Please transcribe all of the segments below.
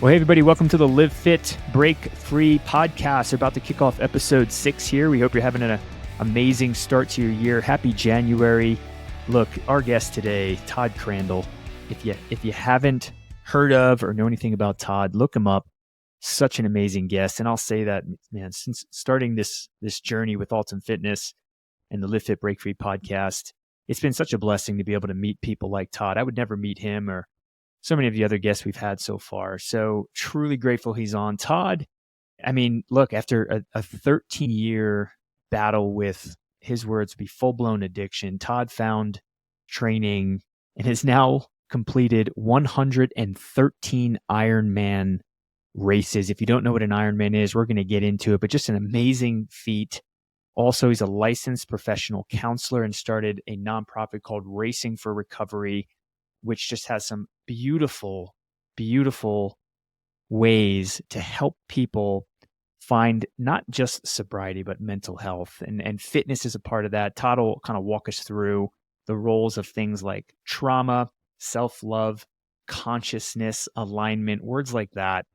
Well, hey, everybody, welcome to the Live Fit, Break Free podcast. We're about to kick off episode 6 here. We hope you're having an amazing start to your year. Happy January. Look, our guest today, Todd Crandell. If you haven't heard of or know anything about Todd, look him up. Such an amazing guest. And I'll say that, man, since starting this journey with Alton Fitness and the Live Fit, Break Free podcast, it's been such a blessing to be able to meet people like Todd. I would never meet him or so many of the other guests we've had so far. So truly grateful he's on. Todd, I mean, look, after a 13-year battle with, his words be full-blown addiction, Todd found training and has now completed 113 Ironman races. If you don't know what an Ironman is, we're going to get into it, but just an amazing feat. Also, he's a licensed professional counselor and started a nonprofit called Racing for Recovery, which just has some beautiful, beautiful ways to help people find not just sobriety, but mental health. And fitness is a part of that. Todd will kind of walk us through the roles of things like trauma, self-love, consciousness, alignment, words like that.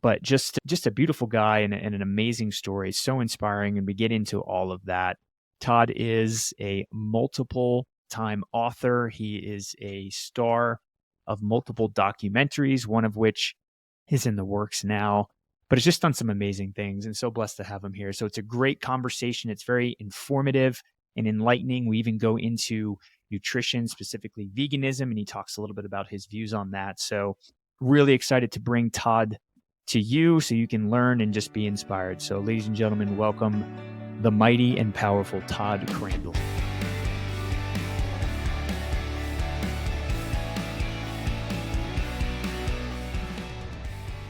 But just a beautiful guy and an amazing story. So inspiring. And we get into all of that. Todd is a multiple-time author. He is a star of multiple documentaries, one of which is in the works now, but it's just done some amazing things, and so blessed to have him here. So it's a great conversation. It's very informative and enlightening. We even go into nutrition, specifically veganism, and he talks a little bit about his views on that. So really excited to bring Todd to you so you can learn and just be inspired. So ladies and gentlemen, welcome the mighty and powerful Todd Crandell.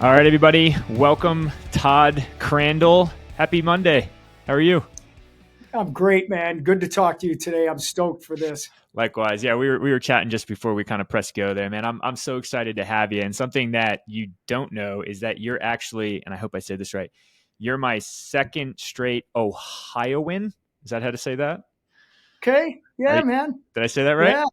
All right, everybody, welcome Todd Crandell. Happy Monday. How are you? I'm great, man. Good to talk to you today. I'm stoked for this. Likewise. Yeah, we were chatting just before we kind of pressed go there, man. I'm so excited to have you. And something that you don't know is that you're actually, and I hope I said this right, you're my second straight Ohioan. Is that how to say that? Okay. Yeah, man. Did I say that right?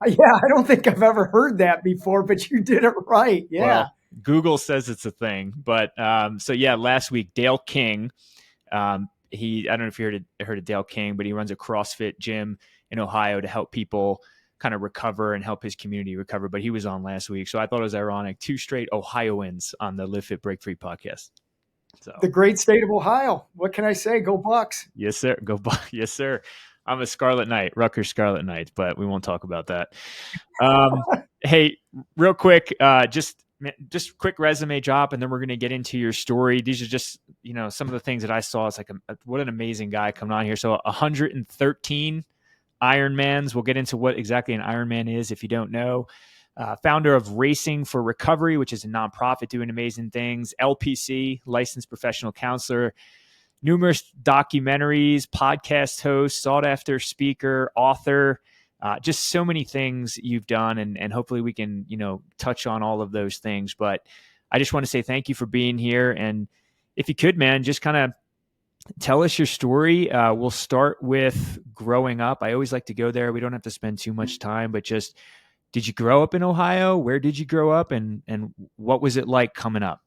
Yeah. I don't think I've ever heard that before, but you did it right. Yeah. Well, Google says it's a thing. But so yeah, last week, Dale King, I don't know if you heard of Dale King, but he runs a CrossFit gym in Ohio to help people kind of recover and help his community recover. But he was on last week. So I thought it was ironic. 2 straight Ohioans on the Live Fit Break Free podcast. So the great state of Ohio. What can I say? Go Bucks. Yes, sir. Go Bucks. Yes, sir. I'm a Scarlet Knight, Rutgers Scarlet Knights, but we won't talk about that. Hey, real quick, just quick resume drop, and then we're going to get into your story. These are just, some of the things that I saw. It's like, what an amazing guy coming on here. So 113 Ironmans. We'll get into what exactly an Ironman is if you don't know. Founder of Racing for Recovery, which is a nonprofit doing amazing things. LPC, licensed professional counselor. Numerous documentaries, podcast host, sought after speaker, author. Just so many things you've done, and hopefully we can, touch on all of those things. But I just want to say thank you for being here. And if you could, man, just kind of tell us your story. We'll start with growing up. I always like to go there. We don't have to spend too much time, but just, did you grow up in Ohio? Where did you grow up? And what was it like coming up?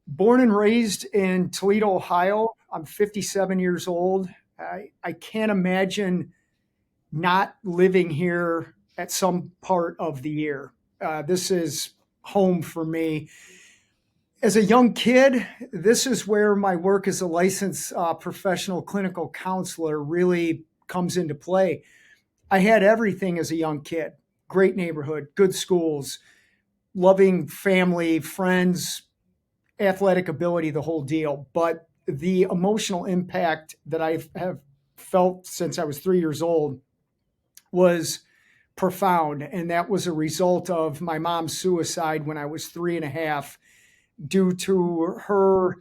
Born and raised in Toledo, Ohio. I'm 57 years old. I can't imagine not living here at some part of the year. This is home for me. As a young kid, this is where my work as a licensed professional clinical counselor really comes into play. I had everything as a young kid. Great neighborhood, good schools, loving family, friends, athletic ability, the whole deal. But the emotional impact that I have felt since I was 3 years old was profound. And that was a result of my mom's suicide when I was 3.5, due to her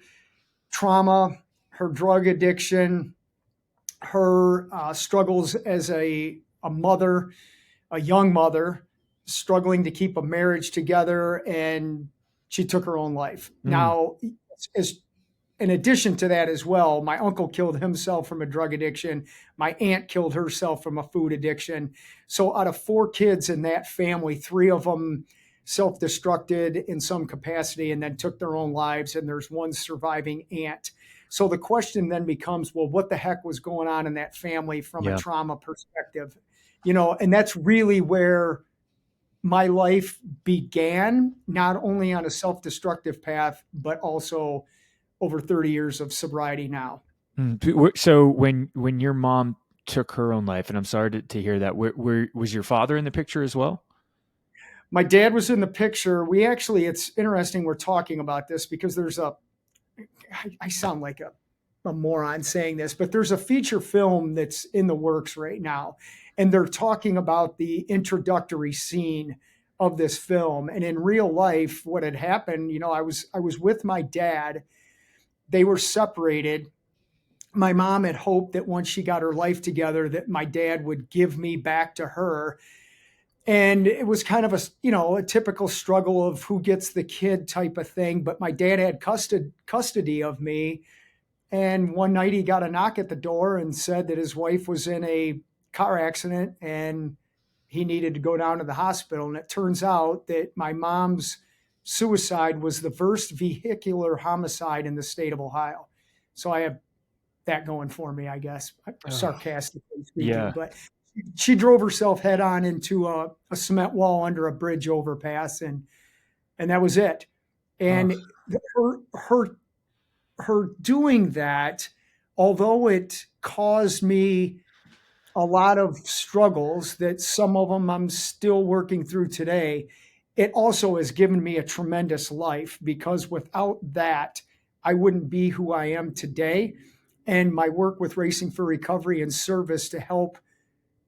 trauma, her drug addiction, her struggles as a mother, a young mother, struggling to keep a marriage together, and she took her own life. Now, in addition to that as well, my uncle killed himself from a drug addiction. My aunt killed herself from a food addiction. So out of 4 kids in that family, 3 of them self-destructed in some capacity and then took their own lives. And there's one surviving aunt. So the question then becomes, well, what the heck was going on in that family from a trauma perspective? And that's really where my life began, not only on a self-destructive path, but also over 30 years of sobriety now. So when your mom took her own life, and I'm sorry to hear that, was your father in the picture as well? My dad was in the picture. It's interesting we're talking about this because I sound like a moron saying this, but there's a feature film that's in the works right now. And they're talking about the introductory scene of this film. And in real life, what had happened, I was with my dad. They were separated. My mom had hoped that once she got her life together, that my dad would give me back to her. And it was kind of a typical struggle of who gets the kid type of thing. But my dad had custody of me. And one night he got a knock at the door and said that his wife was in a car accident and he needed to go down to the hospital. And it turns out that my mom's suicide was the first vehicular homicide in the state of Ohio. So I have that going for me, I guess, sarcastically speaking. Yeah. But she drove herself head on into a cement wall under a bridge overpass, and that was it. And her doing that, although it caused me a lot of struggles that some of them I'm still working through today, it also has given me a tremendous life, because without that, I wouldn't be who I am today. And my work with Racing for Recovery and service to help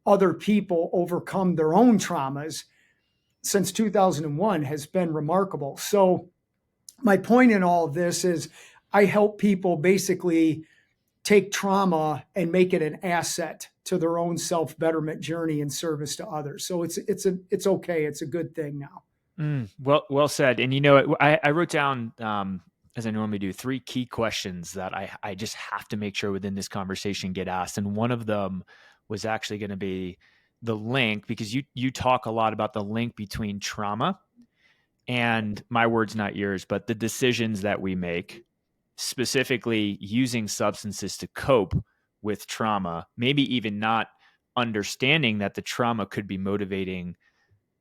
other people overcome their own traumas since 2001 has been remarkable. So my point in all of this is I help people basically take trauma and make it an asset to their own self-betterment journey and service to others. So it's okay. It's a good thing now. Well said. And I wrote down, as I normally do, 3 key questions that I just have to make sure within this conversation get asked. And one of them was actually going to be the link, because you talk a lot about the link between trauma and, my words, not yours, but the decisions that we make, specifically using substances to cope with trauma, maybe even not understanding that the trauma could be motivating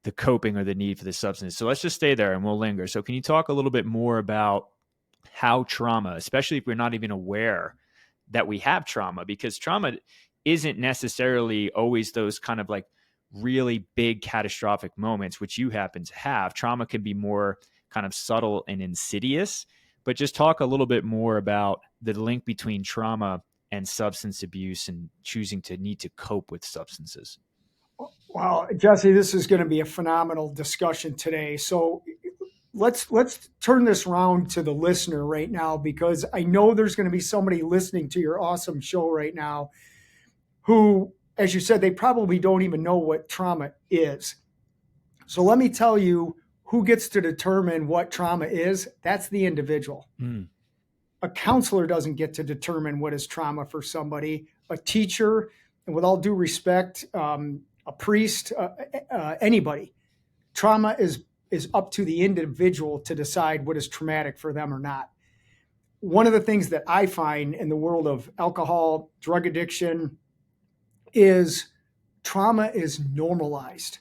the coping or the need for the substance. So let's just stay there and we'll linger. So can you talk a little bit more about how trauma, especially if we're not even aware that we have trauma, because trauma isn't necessarily always those kind of like really big catastrophic moments, which you happen to have. Trauma can be more kind of subtle and insidious, but just talk a little bit more about the link between trauma and substance abuse and choosing to need to cope with substances. Wow, Jesse, this is going to be a phenomenal discussion today. So let's turn this around to the listener right now, because I know there's going to be somebody listening to your awesome show right now who, as you said, they probably don't even know what trauma is. So let me tell you who gets to determine what trauma is. That's the individual. A counselor doesn't get to determine what is trauma for somebody. A teacher, and with all due respect, a priest, anybody. Trauma is up to the individual to decide what is traumatic for them or not. One of the things that I find in the world of alcohol, drug addiction, is trauma is normalized.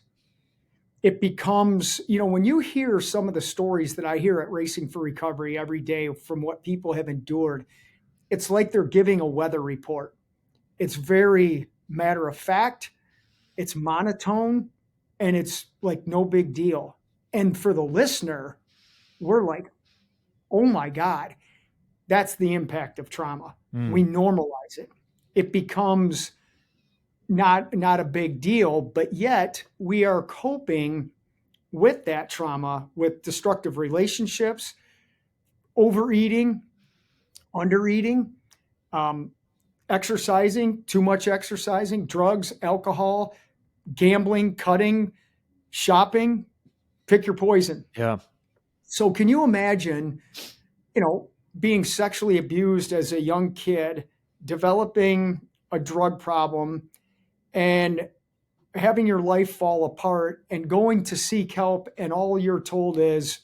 It becomes, when you hear some of the stories that I hear at Racing for Recovery every day from what people have endured, it's like they're giving a weather report. It's very matter of fact, it's monotone, and it's like no big deal. And for the listener, we're like, oh my God, that's the impact of trauma. We normalize it. It becomes not a big deal, but yet we are coping with that trauma with destructive relationships, overeating, undereating, exercising, too much exercising, drugs, alcohol, gambling, cutting, shopping, pick your poison. Yeah. So can you imagine, being sexually abused as a young kid, developing a drug problem, and having your life fall apart and going to seek help, and all you're told is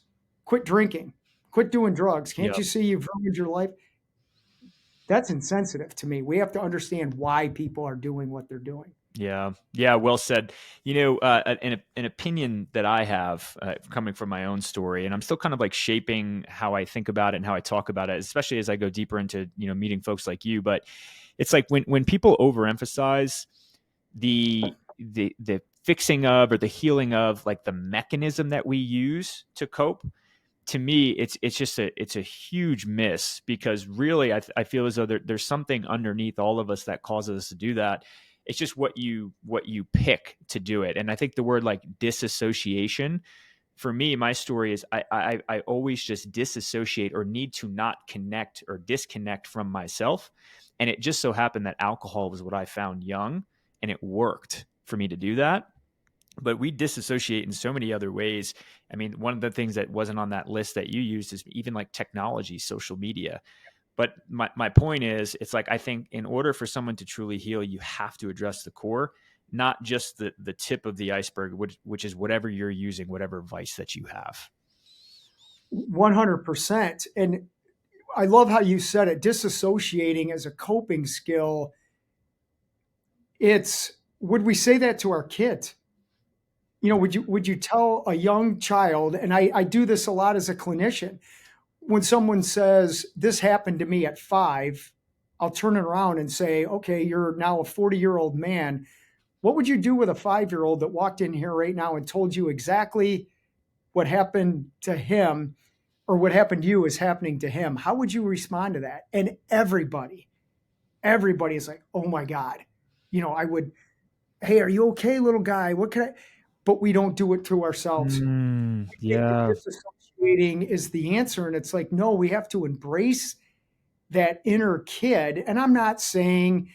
quit drinking, quit doing drugs. Can't Yep. you see you've ruined your life? That's insensitive to me. We have to understand why people are doing what they're doing. Yeah. Yeah. Well said. An opinion that I have coming from my own story, and I'm still kind of like shaping how I think about it and how I talk about it, especially as I go deeper into, meeting folks like you. But it's like when people overemphasize the fixing of or the healing of like the mechanism that we use to cope, to me it's a huge miss, because really I feel as though there's something underneath all of us that causes us to do that. It's just what you pick to do it. And I think the word like disassociation, for me, my story is I always just disassociate or need to not connect or disconnect from myself. And it just so happened that alcohol was what I found young, and it worked for me to do that. But we disassociate in so many other ways. I mean, one of the things that wasn't on that list that you used is even like technology, social media. But my point is, it's like, I think in order for someone to truly heal, you have to address the core, not just the tip of the iceberg, which is whatever you're using, whatever vice that you have. 100%. And I love how you said it, disassociating as a coping skill. Would we say that to our kids? Would you tell a young child, and I do this a lot as a clinician, when someone says, this happened to me at 5, I'll turn it around and say, okay, you're now a 40-year-old man. What would you do with a 5-year-old that walked in here right now and told you exactly what happened to him, or what happened to you is happening to him? How would you respond to that? And everybody is like, oh my God, I would, hey, are you okay, little guy? What can I, but we don't do it to ourselves. Yeah. Disassociating is the answer. And it's like, no, we have to embrace that inner kid. And I'm not saying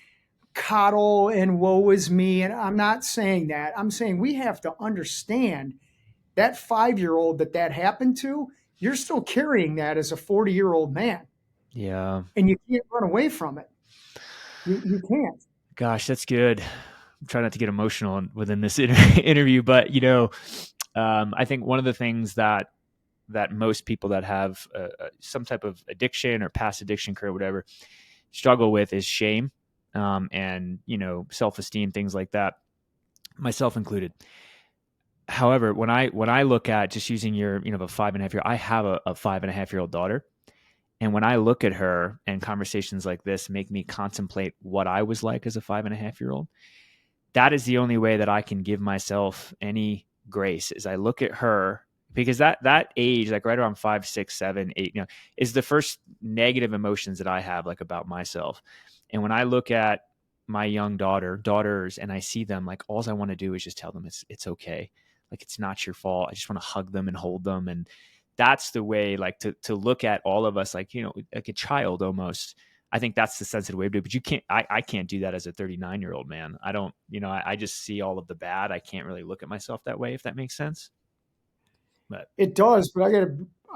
coddle and woe is me. And I'm not saying that. I'm saying we have to understand that 5-year-old that happened to, you're still carrying that as a 40-year-old man. Yeah. And you can't run away from it. You can't. Gosh, that's good. I'm trying not to get emotional within this interview, but I think one of the things that most people that have some type of addiction or past addiction career, whatever, struggle with is shame, and self-esteem, things like that, myself included. However, when I look at just using your a 5.5-year, I have a 5.5-year-old daughter. And when I look at her, and conversations like this make me contemplate what I was like as a 5.5-year-old, that is the only way that I can give myself any grace, is I look at her, because that age, like right around 5, 6, 7, 8, is the first negative emotions that I have, like, about myself. And when I look at my young daughters, and I see them, like, all I want to do is just tell them it's okay. Like, it's not your fault. I just want to hug them and hold them. And that's the way, like, to look at all of us, like, like a child almost. I think that's the sensitive way to do it. But you can't, I can't do that as a 39-year-old man. I don't, I just see all of the bad. I can't really look at myself that way, if that makes sense. But It does, but I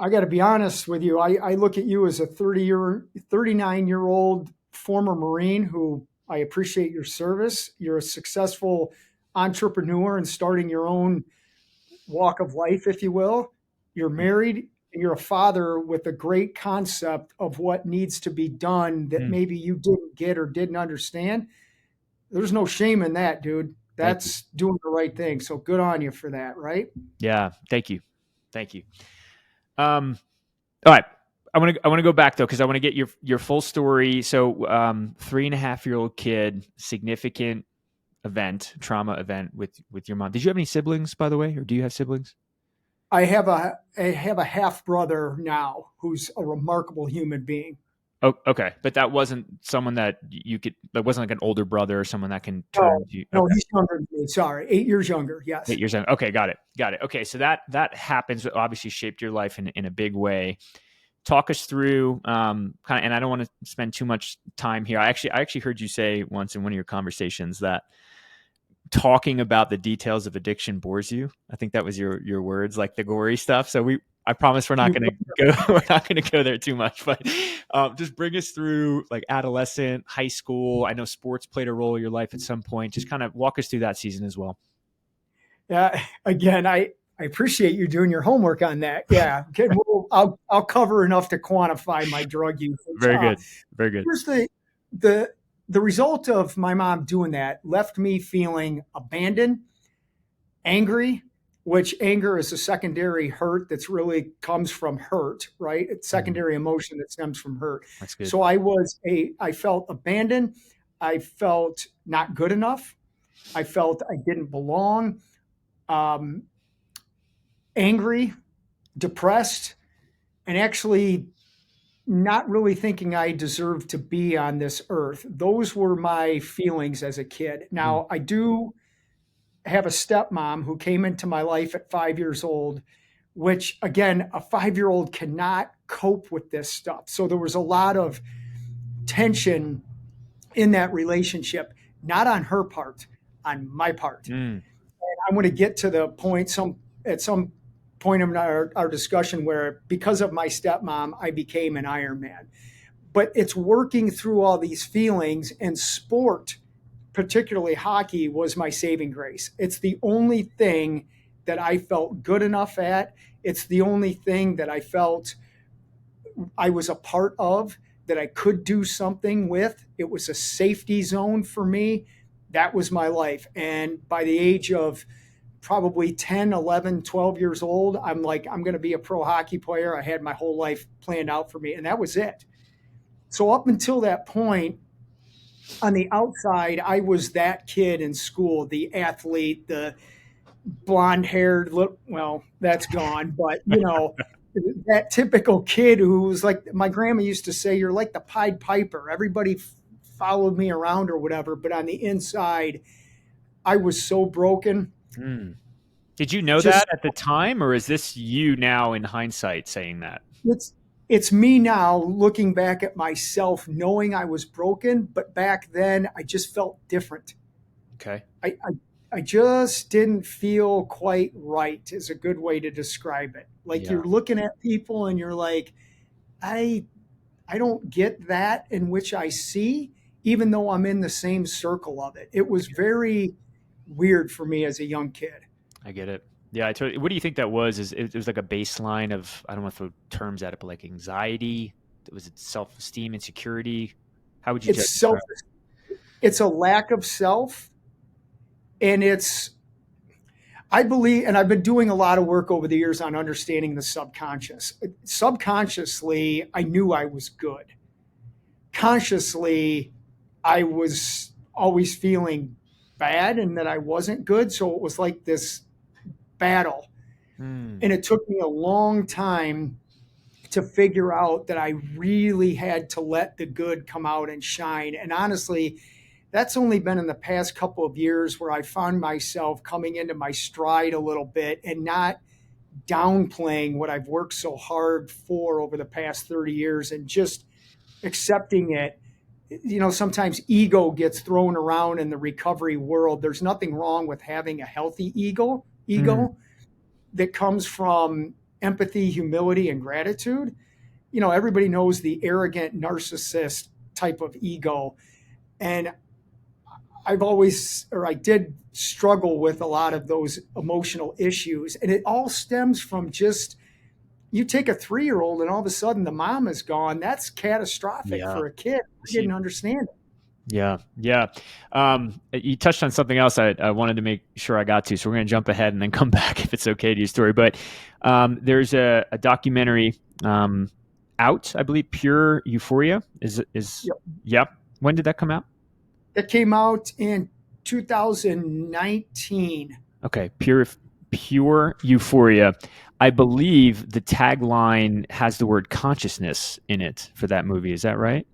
gotta be honest with you. I look at you as a 39-year-old former Marine who, I appreciate your service. You're a successful entrepreneur and starting your own walk of life, if you will. You're married and you're a father with a great concept of what needs to be done that maybe you didn't get or didn't understand. There's no shame in that, dude. That's doing the right thing. So good on you for that, right? yeah, thank you. All right. I want to go back though, because I want to get your full story. So 3.5-year-old kid, significant event, trauma event with your mom. Did you have any siblings, by the way, or do you have siblings? I have a half brother now who's a remarkable human being. Oh, okay. But that wasn't someone that that wasn't like an older brother or someone that can turn to you. No, Okay. he's younger than me. Sorry, 8 years younger. Yes. 8 years younger. Okay, got it. Okay, so that happens. Obviously, shaped your life in a big way. Talk us through kind of, and I don't want to spend too much time here. I actually heard you say once in one of your conversations that talking about the details of addiction bores you. I think that was your words, like the gory stuff. So I promise we're not going to go. We're not going to go there too much, but just bring us through like adolescent, high school. I know sports played a role in your life at some point. Just kind of walk us through that season as well. Again, I appreciate you doing your homework on that. Yeah, I'll cover enough to quantify my drug use. Very good, very good. Here's the result of my mom doing that left me feeling abandoned, angry, which anger is a secondary hurt that's really comes from hurt, right? It's secondary emotion that stems from hurt. That's good. So I felt abandoned. I felt not good enough. I felt I didn't belong. Angry, depressed, and actually not really thinking I deserved to be on this earth. Those were my feelings as a kid. Now, I do have a stepmom who came into my life at 5 years old, which again, a 5-year-old cannot cope with this stuff. So there was a lot of tension in that relationship, not on her part, on my part. And I want to get to the point at some point in our discussion where because of my stepmom, I became an Ironman. But it's working through all these feelings, and sport, particularly hockey, was my saving grace. It's the only thing that I felt good enough at. It's the only thing that I felt I was a part of, that I could do something with. It was a safety zone for me. That was my life. And by the age of probably 10, 11, 12 years old, I'm like, I'm going to be a pro hockey player. I had my whole life planned out for me, and that was it. So up until that point, on the outside, I was that kid in school, the athlete, the blonde-haired, well, that's gone, but that typical kid who was like, my grandma used to say, you're like the Pied Piper. Everybody followed me around or whatever, but on the inside, I was so broken. Did you know that at the time, or is this you now in hindsight saying that? It's me now looking back at myself, knowing I was broken, but back then I just felt different. Okay. I just didn't feel quite right is a good way to describe it. Like you're looking at people and you're like, I don't get that in which I see, even though I'm in the same circle of it. It was very weird for me as a young kid. I get it. Yeah, what do you think that was? It was like a baseline of, I don't want to throw terms at it, but like anxiety? Was it self-esteem, insecurity? How would you judge it? It's a lack of self. And I believe, and I've been doing a lot of work over the years on understanding the subconscious. Subconsciously, I knew I was good. Consciously, I was always feeling bad and that I wasn't good. So it was like this battle. And it took me a long time to figure out that I really had to let the good come out and shine. And honestly, that's only been in the past couple of years where I found myself coming into my stride a little bit and not downplaying what I've worked so hard for over the past 30 years and just accepting it. Sometimes ego gets thrown around in the recovery world. There's nothing wrong with having a healthy ego that comes from empathy, humility, and gratitude. Everybody knows the arrogant narcissist type of ego. And I did struggle with a lot of those emotional issues. And it all stems from just, you take a 3-year-old and all of a sudden the mom is gone. That's catastrophic for a kid. I didn't understand it. Yeah. You touched on something else I wanted to make sure I got to. So we're going to jump ahead and then come back if it's okay to your story. But there's a documentary out, I believe, Pure Euphoria. Yep. When did that come out? It came out in 2019. Okay, Pure Euphoria. I believe the tagline has the word consciousness in it for that movie. Is that right?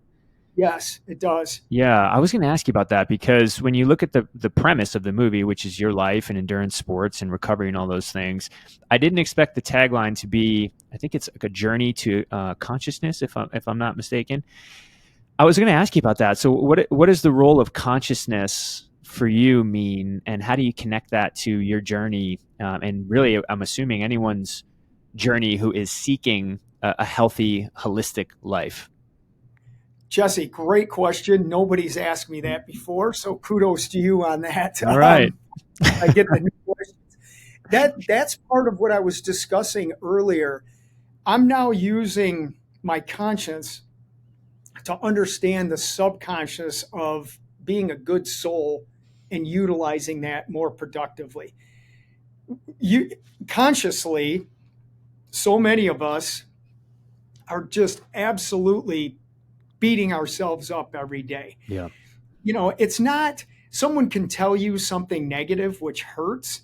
Yes, it does. Yeah, I was going to ask you about that because when you look at the premise of the movie, which is your life and endurance sports and recovery and all those things, I didn't expect the tagline to be, I think it's like a journey to consciousness, if I'm not mistaken. I was going to ask you about that. So what does the role of consciousness for you mean, and how do you connect that to your journey? And really, I'm assuming anyone's journey who is seeking a healthy, holistic life? Jesse, great question. Nobody's asked me that before, so kudos to you on that. All right. I get the new questions. That's part of what I was discussing earlier. I'm now using my conscience to understand the subconscious of being a good soul and utilizing that more productively. You consciously, so many of us are just absolutely beating ourselves up every day. Yeah. It's not, someone can tell you something negative, which hurts,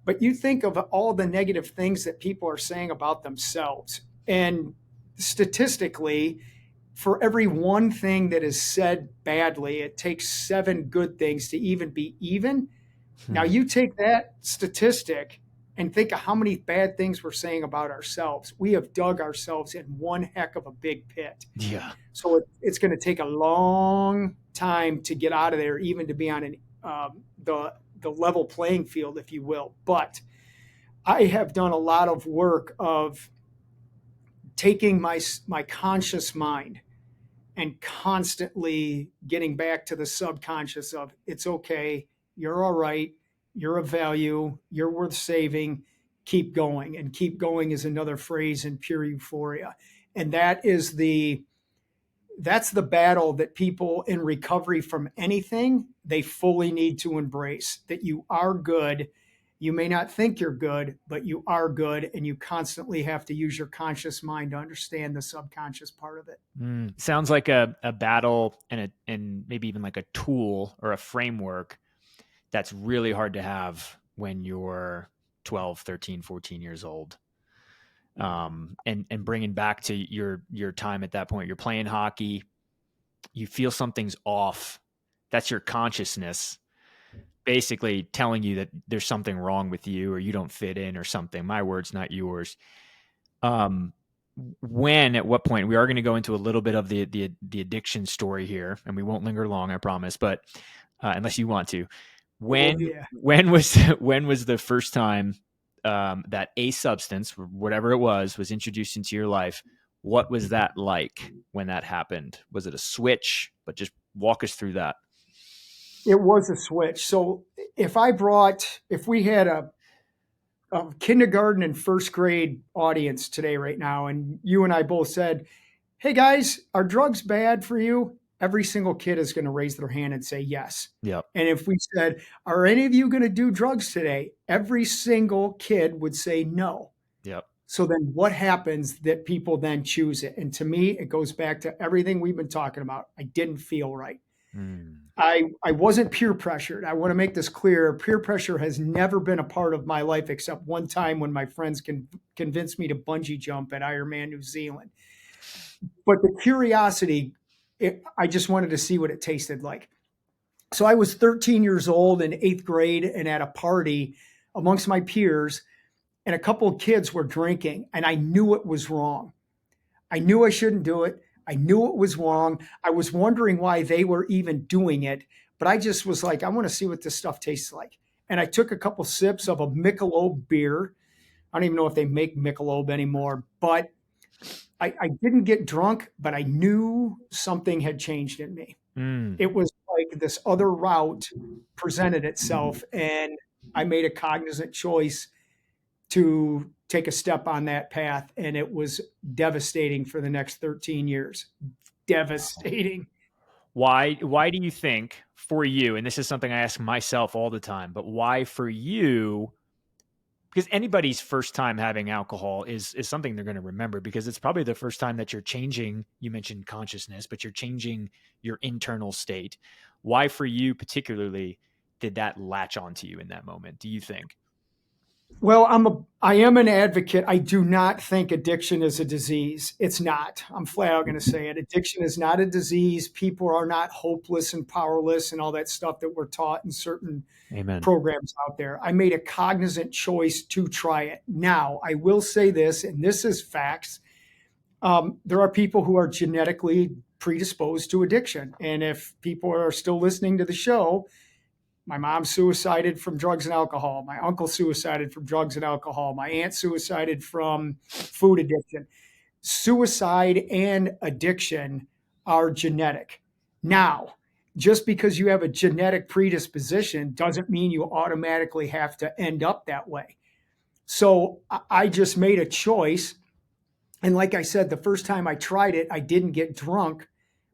but you think of all the negative things that people are saying about themselves. And statistically, for every one thing that is said badly, it takes 7 good things to even be even. Now you take that statistic and think of how many bad things we're saying about ourselves. We have dug ourselves in one heck of a big pit. Yeah. So it's going to take a long time to get out of there, even to be on the level playing field, if you will. But I have done a lot of work of taking my conscious mind and constantly getting back to the subconscious of, it's okay, you're all right, you're of value, you're worth saving, keep going. And keep going is another phrase in pure euphoria. And that's the battle that people in recovery from anything, they fully need to embrace, that you are good. You may not think you're good, but you are good, and you constantly have to use your conscious mind to understand the subconscious part of it. Sounds like a battle and maybe even like a tool or a framework that's really hard to have when you're 12, 13, 14 years old. And bringing back to your time at that point, you're playing hockey, you feel something's off. That's your consciousness basically telling you that there's something wrong with you or you don't fit in or something. My words, not yours. When, at what point, we are going to go into a little bit of the addiction story here, and we won't linger long, I promise, but unless you want to, when was the first time that a substance, whatever it was introduced into your life? What was that like when that happened? Was it a switch? But just walk us through that. It was a switch. So if we had a kindergarten and first grade audience today right now, and you and I both said, hey guys, are drugs bad for you? Every single kid is going to raise their hand and say yes. Yep. And if we said, are any of you going to do drugs today? Every single kid would say no. Yep. So then what happens that people then choose it? And to me, it goes back to everything we've been talking about. I didn't feel right. I wasn't peer pressured. I want to make this clear. Peer pressure has never been a part of my life, except one time when my friends convinced me to bungee jump at Ironman New Zealand. But the curiosity, I just wanted to see what it tasted like. So I was 13 years old in 8th grade and at a party amongst my peers, and a couple of kids were drinking, and I knew it was wrong. I knew I shouldn't do it. I knew it was wrong. I was wondering why they were even doing it, but I just was like, I want to see what this stuff tastes like. And I took a couple sips of a Michelob beer. I don't even know if they make Michelob anymore, but I didn't get drunk, but I knew something had changed in me. It was like this other route presented itself, and I made a cognizant choice to take a step on that path, and it was devastating for the next 13 years. Devastating. Why do you think, for you, and this is something I ask myself all the time, but why for you? Because anybody's first time having alcohol is something they're going to remember, because it's probably the first time that you're changing. You mentioned consciousness, but you're changing your internal state. Why for you particularly did that latch onto you in that moment, do you think? Well, I am an advocate. I do not think addiction is a disease. It's not. I'm flat out going to say it. Addiction is not a disease. People are not hopeless and powerless and all that stuff that we're taught in certain programs out there. I made a cognizant choice to try it. Now, I will say this, and this is facts. There are people who are genetically predisposed to addiction. And if people are still listening to the show, My mom suicided from drugs and alcohol. My uncle suicided from drugs and alcohol. My aunt suicided from food addiction. Suicide and addiction are genetic. Now, just because you have a genetic predisposition doesn't mean you automatically have to end up that way. So I just made a choice. And like I said, the first time I tried it, I didn't get drunk.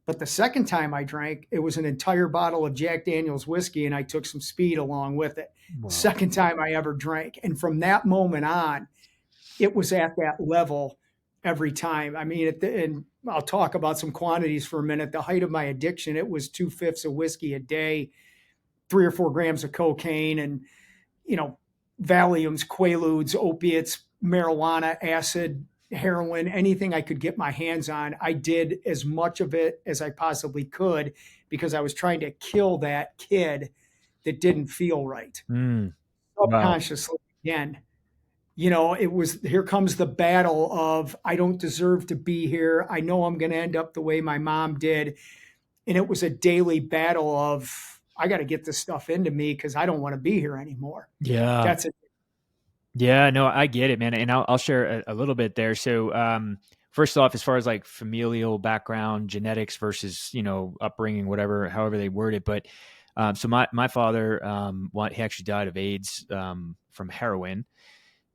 But the second time I drank, it was an entire bottle of Jack Daniel's whiskey, and I took some speed along with it. Wow. Second time I ever drank. And from that moment on, it was at that level every time. I mean, and I'll talk about some quantities for a minute. The height of my addiction, it was 2/5 of whiskey a day, 3 or 4 grams of cocaine, and, Valiums, Quaaludes, opiates, marijuana, acid, heroin, anything I could get my hands on. I did as much of it as I possibly could because I was trying to kill that kid that didn't feel right. Wow. Subconsciously, again, it was, here comes the battle of, I don't deserve to be here. I know I'm going to end up the way my mom did. And it was a daily battle of, I got to get this stuff into me because I don't want to be here anymore. Yeah. That's it. Yeah, no, I get it, man. And I'll share a little bit there. So, first off, as far as like familial background, genetics versus, upbringing, whatever, however they word it. But, so my father, he actually died of AIDS, from heroin.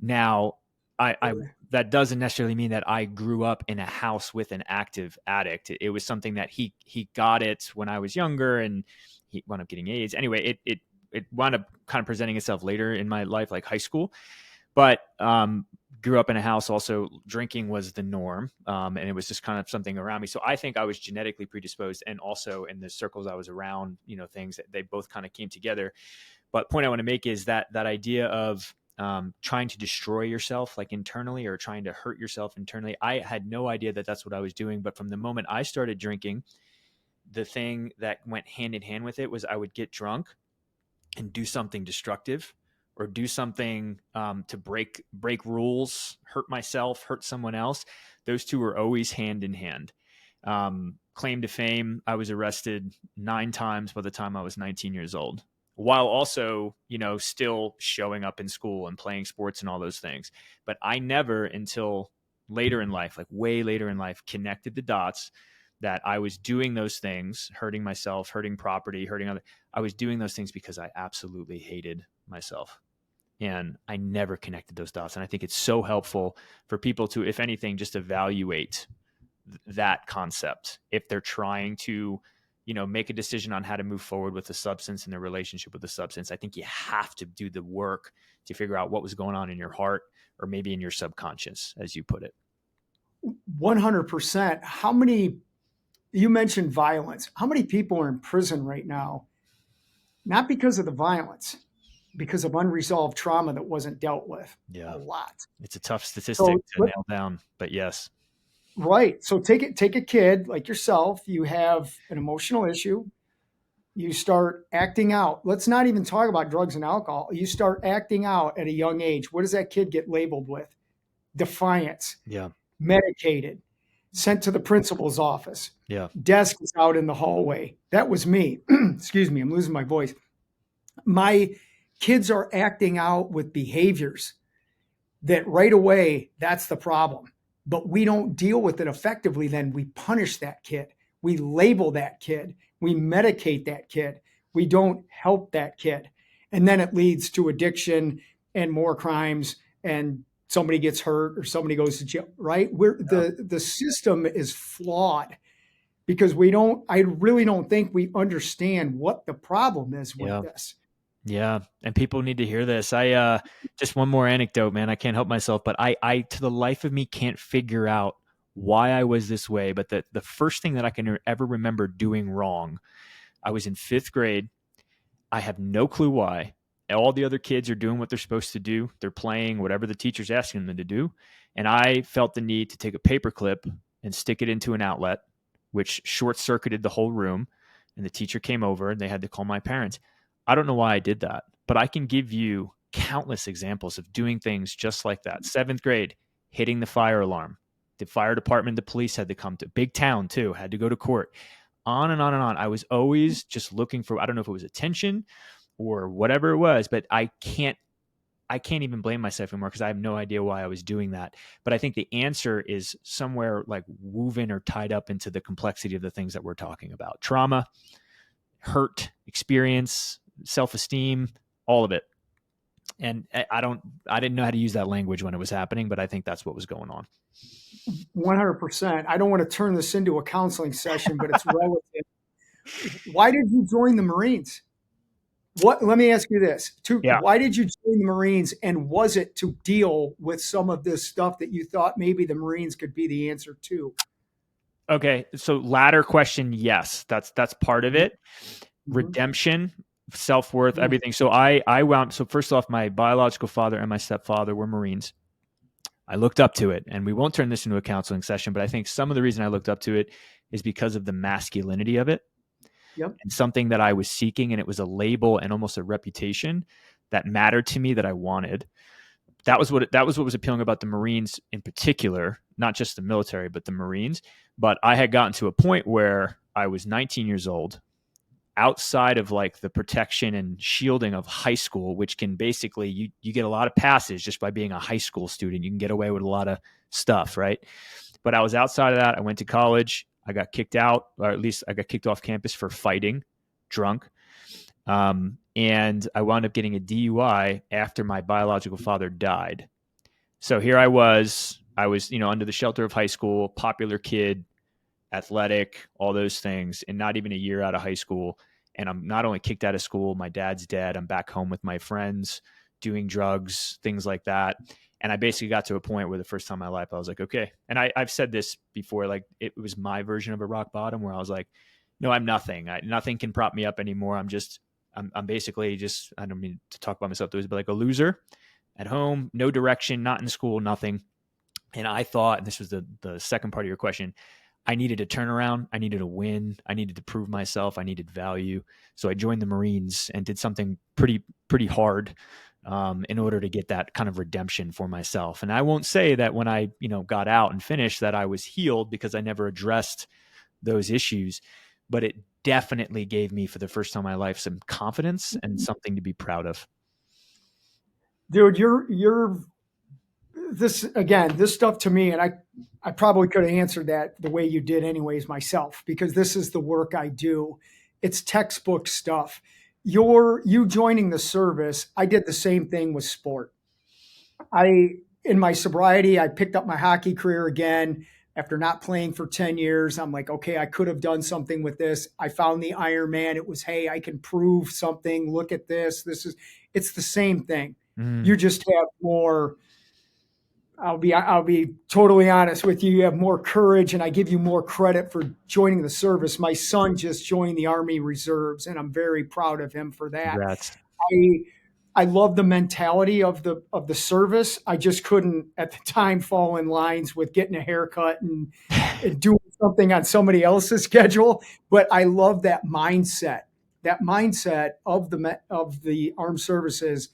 Now, I that doesn't necessarily mean that I grew up in a house with an active addict. It was something that he got it when I was younger, and he wound up getting AIDS. Anyway, it wound up kind of presenting itself later in my life, like high school. But grew up in a house also drinking was the norm, and it was just kind of something around me. So I think I was genetically predisposed, and also in the circles I was around, things, they both kind of came together. But point I want to make is that idea of trying to destroy yourself, like internally, or trying to hurt yourself internally. I had no idea that that's what I was doing. But from the moment I started drinking, the thing that went hand in hand with it was I would get drunk and do something destructive, or do something to break rules, hurt myself, hurt someone else. Those two were always hand in hand. Claim to fame, I was arrested 9 times by the time I was 19 years old, while also, still showing up in school and playing sports and all those things. But I never, until later in life, like way later in life, connected the dots that I was doing those things, hurting myself, hurting property, hurting other. I was doing those things because I absolutely hated myself. And I never connected those dots. And I think it's so helpful for people to, if anything, just evaluate that concept if they're trying to, make a decision on how to move forward with the substance and their relationship with the substance. I think you have to do the work to figure out what was going on in your heart, or maybe in your subconscious, as you put it. 100%. You mentioned violence. How many people are in prison right now? Not because of the violence, because of unresolved trauma that wasn't dealt with. Yeah. A lot. It's a tough statistic to nail down, but yes. Right. So take a kid like yourself, you have an emotional issue, you start acting out. Let's not even talk about drugs and alcohol. You start acting out at a young age. What does that kid get labeled with? Defiance. Yeah. Medicated. Sent to the principal's office. Yeah. Desk is out in the hallway. That was me. Excuse me, I'm losing my voice. My kids are acting out with behaviors that right away, that's the problem. But we don't deal with it effectively. Then we punish that kid. We label that kid. We medicate that kid. We don't help that kid. And then it leads to addiction and more crimes, and somebody gets hurt or somebody goes to jail, right? The system is flawed because I really don't think we understand what the problem is with this. Yeah. And people need to hear this. I, just one more anecdote, man. I can't help myself, but I, to the life of me, can't figure out why I was this way. But the first thing that I can ever remember doing wrong, I was in 5th grade. I have no clue why. All the other kids are doing what they're supposed to do. They're playing whatever the teacher's asking them to do. And I felt the need to take a paper clip and stick it into an outlet, which short-circuited the whole room. And the teacher came over and they had to call my parents. I don't know why I did that, but I can give you countless examples of doing things just like that. 7th grade, hitting the fire alarm. The fire department, the police had to come to. Big town too, had to go to court. On and on and on. I was always just looking for, I don't know if it was attention or whatever it was, but I can't even blame myself anymore because I have no idea why I was doing that. But I think the answer is somewhere like woven or tied up into the complexity of the things that we're talking about. Trauma, hurt, experience, self-esteem, all of it. And I didn't know how to use that language when it was happening, but I think that's what was going on. 100%. I don't want to turn this into a counseling session, but it's relative. Why did you join the Marines? Let me ask you this. Yeah. Why did you join the Marines, and was it to deal with some of this stuff that you thought maybe the Marines could be the answer to? Okay. So latter question, yes, that's part of it. Mm-hmm. Redemption, self-worth, everything. So so first off, my biological father and my stepfather were Marines. I looked up to it, and we won't turn this into a counseling session, but I think some of the reason I looked up to it is because of the masculinity of it. Yep. And something that I was seeking, and it was a label and almost a reputation that mattered to me that I wanted. That was what was appealing about the Marines in particular, not just the military, but the Marines. But I had gotten to a point where I was 19 years old, outside of like the protection and shielding of high school, which can basically, you get a lot of passes just by being a high school student. You can get away with a lot of stuff, right? But I was outside of that. I went to college. I got kicked out, or at least I got kicked off campus for fighting, drunk. And I wound up getting a DUI after my biological father died. So here I was, under the shelter of high school, popular kid, athletic, all those things, and not even a year out of high school. And I'm not only kicked out of school, my dad's dead. I'm back home with my friends, doing drugs, things like that. And I basically got to a point where the first time in my life, I was like, okay. And I've said this before, like it was my version of a rock bottom where I was like, no, I'm nothing. Nothing can prop me up anymore. I'm basically just, I don't mean to talk about myself, but like a loser at home, no direction, not in school, nothing. And I thought, and this was the second part of your question, I needed a turnaround. I needed a win. I needed to prove myself. I needed value. So I joined the Marines and did something pretty hard in order to get that kind of redemption for myself. And I won't say that when I, got out and finished that I was healed, because I never addressed those issues, but it definitely gave me, for the first time in my life, some confidence and something to be proud of. Dude, you're this stuff to me, and I probably could have answered that the way you did anyways myself, because this is the work I do. It's textbook stuff. You joining the service, I did the same thing with sport. In my sobriety, I picked up my hockey career again after not playing for 10 years. I'm like, okay, I could have done something with this. I found the Ironman. It was, hey, I can prove something. Look at this. It's the same thing. You just have more. I'll be totally honest with you. You have more courage, and I give you more credit for joining the service. My son just joined the Army Reserves, and I'm very proud of him for that. Congrats. I love the mentality of the service. I just couldn't at the time fall in lines with getting a haircut and doing something on somebody else's schedule. But I love that mindset. That mindset of the armed services.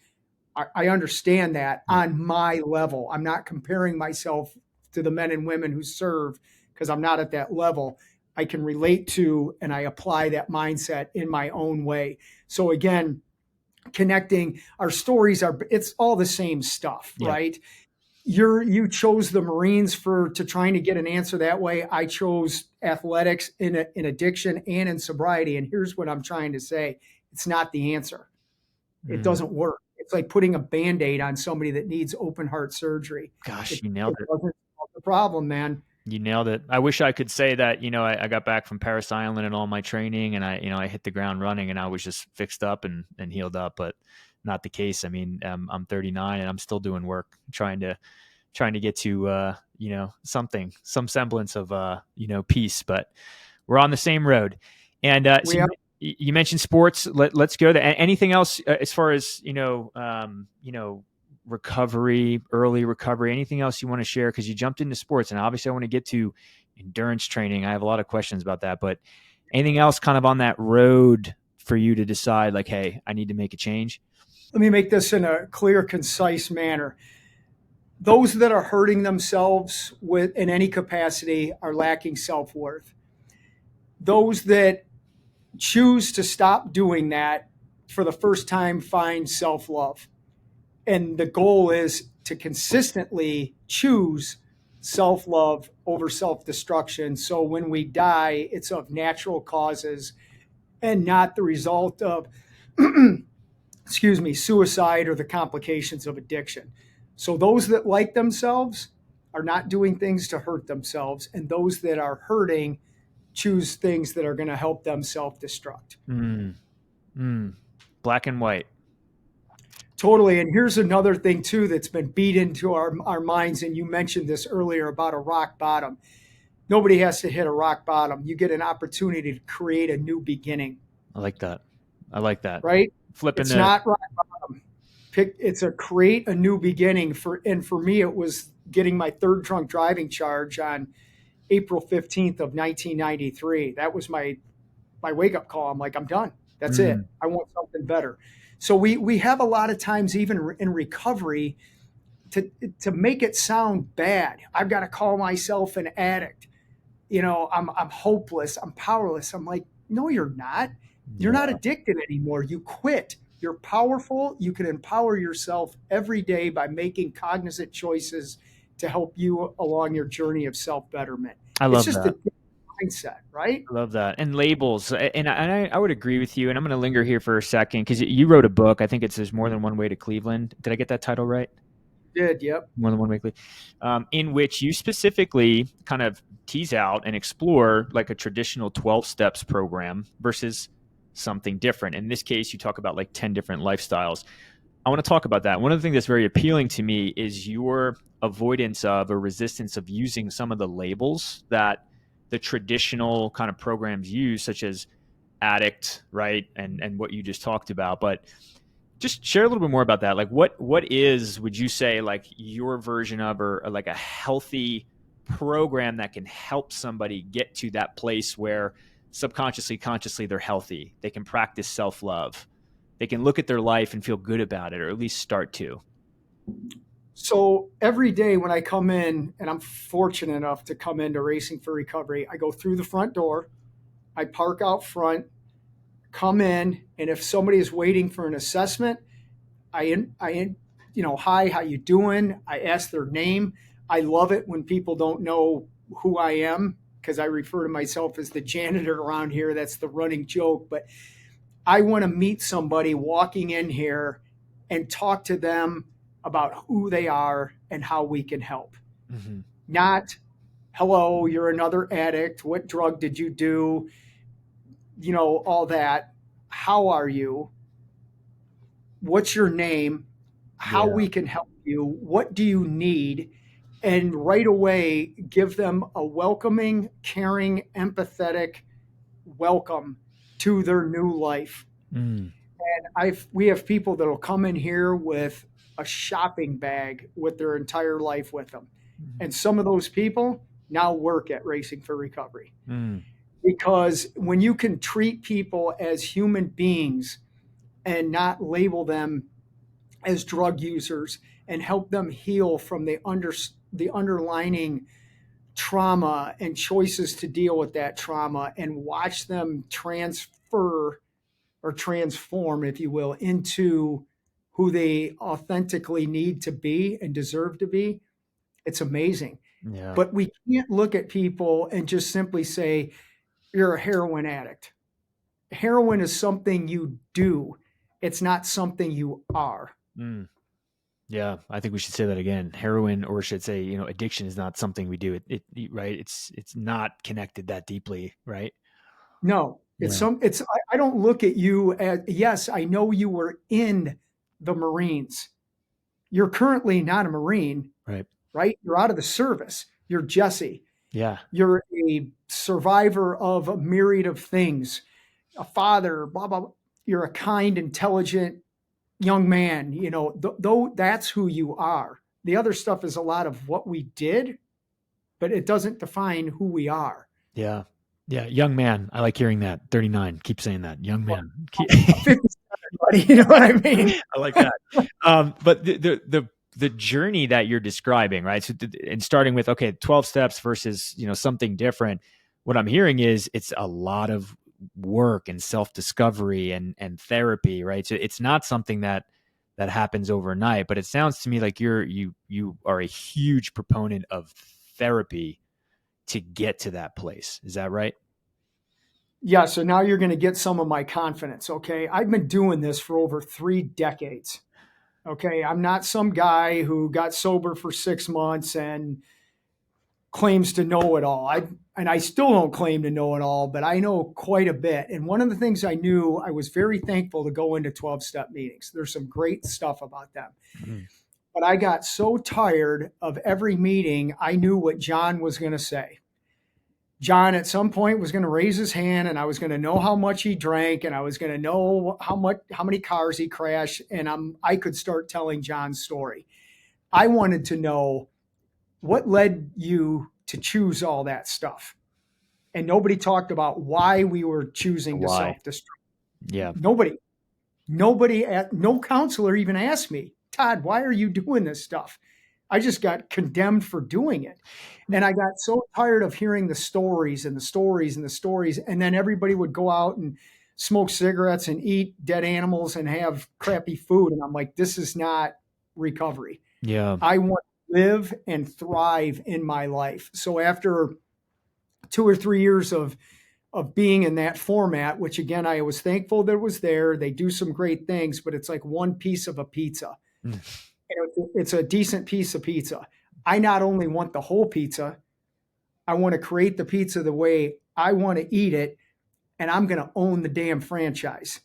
I understand that on my level. I'm not comparing myself to the men and women who serve, because I'm not at that level. I can relate to, and I apply that mindset in my own way. So again, connecting our stories it's all the same stuff, yeah. Right? You chose the Marines to trying to get an answer that way. I chose athletics in addiction and in sobriety. And here's what I'm trying to say. It's not the answer. It doesn't work. It's like putting a Band-Aid on somebody that needs open heart surgery. Gosh, you nailed it. Doesn't solve the problem, man. You nailed it. I wish I could say that, I got back from Paris Island and all my training, and I hit the ground running, and I was just fixed up and healed up, but not the case. I mean, I'm 39 and I'm still doing work, trying to get to, some semblance of, peace, but we're on the same road. And you mentioned sports. Let's go there. Anything else as far as, recovery, early recovery, anything else you want to share? Because you jumped into sports, and obviously I want to get to endurance training. I have a lot of questions about that, but anything else kind of on that road for you to decide like, hey, I need to make a change? Let me make this in a clear, concise manner. Those that are hurting themselves in any capacity are lacking self-worth. Those that choose to stop doing that for the first time, find self-love. And the goal is to consistently choose self-love over self-destruction. So when we die, it's of natural causes and not the result of, suicide or the complications of addiction. So those that like themselves are not doing things to hurt themselves, and those that are hurting choose things that are going to help them self-destruct. Black and white. Totally. And here's another thing too that's been beat into our minds, and you mentioned this earlier about a rock bottom. Nobody has to hit a rock bottom. You get an opportunity to create a new beginning. I like that. Right? Flipping it's not rock bottom. It's a create a new beginning. For me, it was getting my third drunk driving charge on April 15th of 1993. That was my wake up call. I'm like, I'm done. That's it. I want something better. So we have a lot of times, even in recovery, to make it sound bad. I've got to call myself an addict. I'm hopeless. I'm powerless. I'm like, no, you're not. You're not addicted anymore. You quit. You're powerful. You can empower yourself every day by making cognizant choices to help you along your journey of self-betterment. I love it's just that. a mindset, right? I love that. And labels. And I would agree with you. And I'm going to linger here for a second because you wrote a book. I think it's There's More Than One Way to Cleveland. Did I get that title right? Did, yep. More Than One Way, in which you specifically kind of tease out and explore like a traditional 12 steps program versus something different. In this case, you talk about like 10 different lifestyles. I want to talk about that. One of the things that's very appealing to me is your avoidance of or resistance of using some of the labels that the traditional kind of programs use, such as addict, right? And what you just talked about. But just share a little bit more about that. Like what is, would you say, like your version of or like a healthy program that can help somebody get to that place where subconsciously, consciously they're healthy. They can practice self-love. They can look at their life and feel good about it, or at least start to. So every day when I come in, and I'm fortunate enough to come into Racing for Recovery, I go through the front door, I park out front, come in, and if somebody is waiting for an assessment, hi, how you doing? I ask their name. I love it when people don't know who I am, because I refer to myself as the janitor around here. That's the running joke. But I want to meet somebody walking in here and talk to them about who they are and how we can help. Mm-hmm. Not, hello, you're another addict. What drug did you do? All that. How are you? What's your name? How we can help you? What do you need? And right away, give them a welcoming, caring, empathetic welcome to their new life. And we have people that will come in here with a shopping bag with their entire life with them. And some of those people now work at Racing for Recovery. Because when you can treat people as human beings and not label them as drug users and help them heal from the underlining trauma and choices to deal with that trauma, and watch them transfer or transform, if you will, into who they authentically need to be and deserve to be, it's amazing. Yeah. But we can't look at people and just simply say, you're a heroin addict. Heroin is something you do. It's not something you are. Yeah, I think we should say that again. Heroin, or should say, addiction is not something we do. It right? It's not connected that deeply, right? No, I don't look at you as, yes, I know you were in the Marines. You're currently not a Marine, right? You're out of the service. You're Jesse. Yeah. You're a survivor of a myriad of things, a father, blah, blah, blah. You're a kind, intelligent young man, though that's who you are. The other stuff is a lot of what we did, but it doesn't define who we are. Yeah. Yeah. Young man. I like hearing that. 39. Keep saying that. Young man. 57, buddy. You know what I mean? I like that. But the journey that you're describing, right? So, and starting with, 12 steps versus, something different. What I'm hearing is it's a lot of work and self-discovery and therapy, right? So it's not something that happens overnight, but it sounds to me like you are a huge proponent of therapy to get to that place. Is that right? Yeah. So now you're going to get some of my confidence. Okay. I've been doing this for over 3 decades. Okay. I'm not some guy who got sober for 6 months and claims to know it all. I still don't claim to know it all, but I know quite a bit. And one of the things I knew, I was very thankful to go into 12-step meetings. There's some great stuff about them. Mm. But I got so tired of every meeting, I knew what John was going to say. John at some point was going to raise his hand, and I was going to know how much he drank, and I was going to know how many cars he crashed, and I could start telling John's story. I wanted to know what led you to choose all that stuff. And nobody talked about why we were choosing to self-destruct. Yeah. No counselor even asked me, Todd, why are you doing this stuff? I just got condemned for doing it. And I got so tired of hearing the stories and the stories and the stories. And then everybody would go out and smoke cigarettes and eat dead animals and have crappy food. And I'm like, this is not recovery. Yeah. I want to live and thrive in my life. So after 2 or 3 years of being in that format, which again, I was thankful that it was there. They do some great things, but it's like one piece of a pizza. And it's a decent piece of pizza. I not only want the whole pizza, I want to create the pizza the way I want to eat it, and I'm going to own the damn franchise.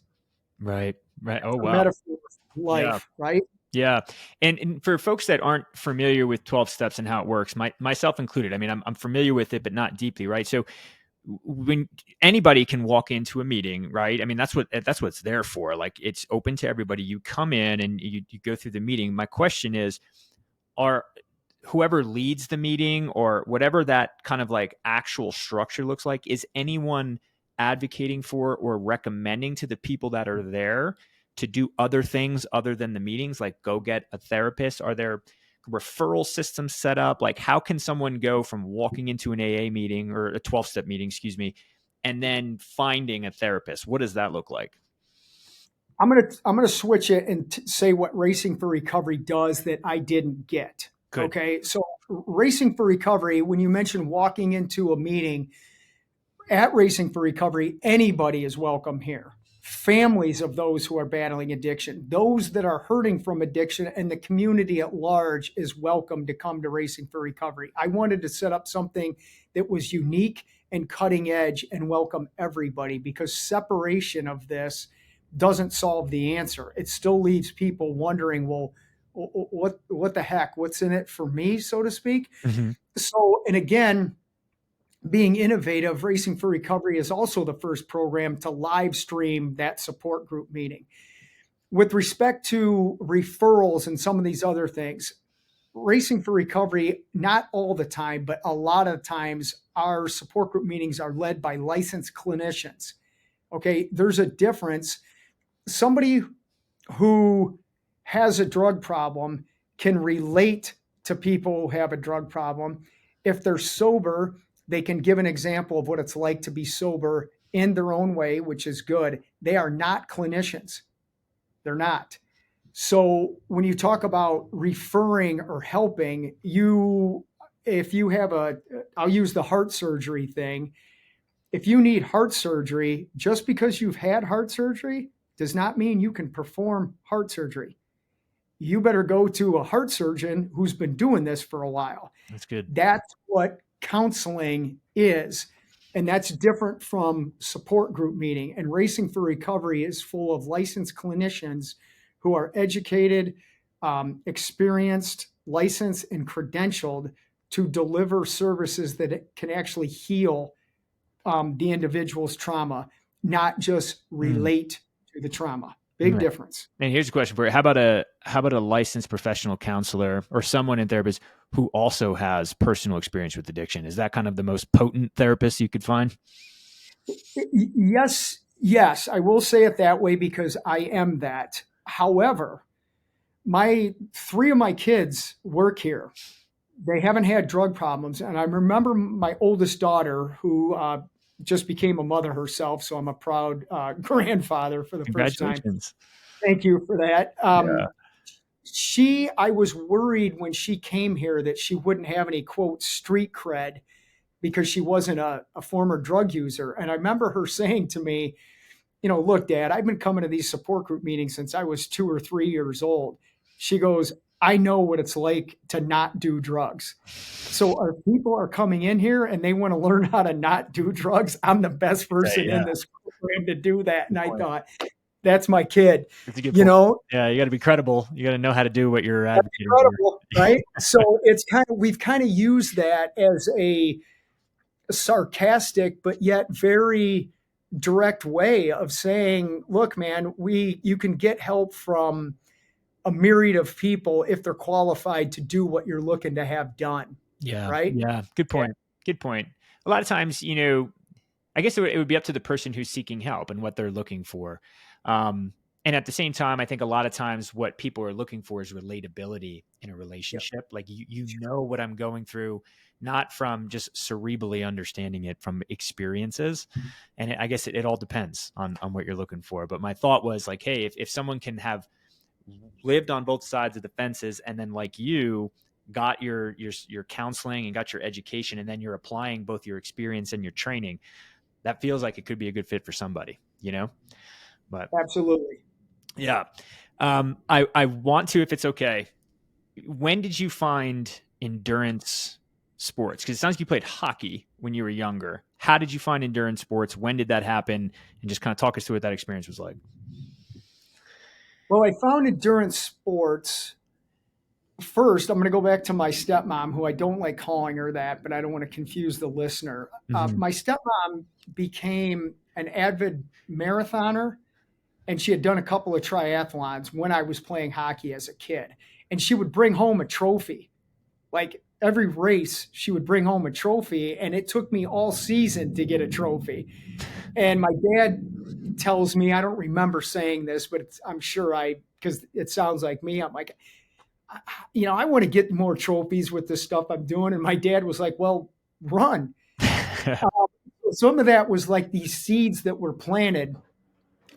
Right. Right. Oh, wow. Metaphor for life, Yeah. right? Yeah. And for folks that aren't familiar with 12 steps and how it works, myself included, I mean, I'm familiar with it, but not deeply, right? So when anybody can walk into a meeting, right? I mean, that's what it's there for. Like, it's open to everybody. You come in and you go through the meeting. My question is, are whoever leads the meeting or whatever that kind of like actual structure looks like, is anyone advocating for or recommending to the people that are there to do other things other than the meetings, like go get a therapist? Are there referral systems set up? Like, how can someone go from walking into an AA meeting or a 12-step meeting, and then finding a therapist? What does that look like? I'm gonna switch it and say what Racing for Recovery does that I didn't get. Good. Okay, so Racing for Recovery, when you mention walking into a meeting at Racing for Recovery, anybody is welcome here. Families of those who are battling addiction, those that are hurting from addiction, and the community at large is welcome to come to Racing for Recovery. I wanted to set up something that was unique and cutting edge and welcome everybody, because separation of this doesn't solve the answer. It still leaves people wondering, well, what the heck? What's in it for me, so to speak? Mm-hmm. So, and again, being innovative, Racing for Recovery is also the first program to live stream that support group meeting. With respect to referrals and some of these other things, Racing for Recovery, not all the time, but a lot of times, our support group meetings are led by licensed clinicians. Okay, there's a difference. Somebody who has a drug problem can relate to people who have a drug problem. If they're sober, they can give an example of what it's like to be sober in their own way, which is good. They are not clinicians. They're not. So when you talk about referring or helping, if you have I'll use the heart surgery thing. If you need heart surgery, just because you've had heart surgery does not mean you can perform heart surgery. You better go to a heart surgeon who's been doing this for a while. That's good. That's what counseling is. And that's different from support group meeting. And Racing for Recovery is full of licensed clinicians who are educated, experienced, licensed, and credentialed to deliver services that can actually heal the individual's trauma, not just relate to the trauma. Big difference. And here's a question for you. How about a licensed professional counselor or someone in therapist who also has personal experience with addiction? Is that kind of the most potent therapist you could find? Yes, I will say it that way because I am that. However, 3 of my kids work here. They haven't had drug problems. And I remember my oldest daughter, who just became a mother herself. So I'm a proud grandfather for the first time. Congratulations. Thank you for that. Yeah. I was worried when she came here that she wouldn't have any, quote, street cred because she wasn't a former drug user. And I remember her saying to me, look, Dad, I've been coming to these support group meetings since I was 2 or 3 years old. She goes, I know what it's like to not do drugs. So our people are coming in here and they want to learn how to not do drugs. I'm the best person in this program to do that. And I thought, that's my kid. That's a good point. Yeah, you got to be credible. You got to know how to do what you're advocating for. Right? So we've kind of used that as a sarcastic, but yet very direct way of saying, look, man, you can get help from a myriad of people if they're qualified to do what you're looking to have done. Yeah. Right. Yeah. Good point. Yeah. Good point. A lot of times, I guess it would be up to the person who's seeking help and what they're looking for. And at the same time, I think a lot of times what people are looking for is relatability in a relationship. Like you know what I'm going through, not from just cerebrally understanding it, from experiences. And I guess it all depends on what you're looking for. But my thought was like, hey, if someone can have lived on both sides of the fences and then like you got your counseling and got your education, and then you're applying both your experience and your training, that feels like it could be a good fit for somebody, But absolutely. Yeah. I want to, if it's okay, when did you find endurance sports? Because it sounds like you played hockey when you were younger. How did you find endurance sports? When did that happen? And just kind of talk us through what that experience was like. Well, I found endurance sports. First, I'm going to go back to my stepmom, who I don't like calling her that, but I don't want to confuse the listener. My stepmom became an avid marathoner, and she had done a couple of triathlons when I was playing hockey as a kid. And she would bring home a trophy. Like every race, she would bring home a trophy, and it took me all season to get a trophy. And my dad tells me, I don't remember saying this, but I'm sure because it sounds like me, I'm like, I want to get more trophies with this stuff I'm doing. And my dad was like, well, run. Some of that was like these seeds that were planted.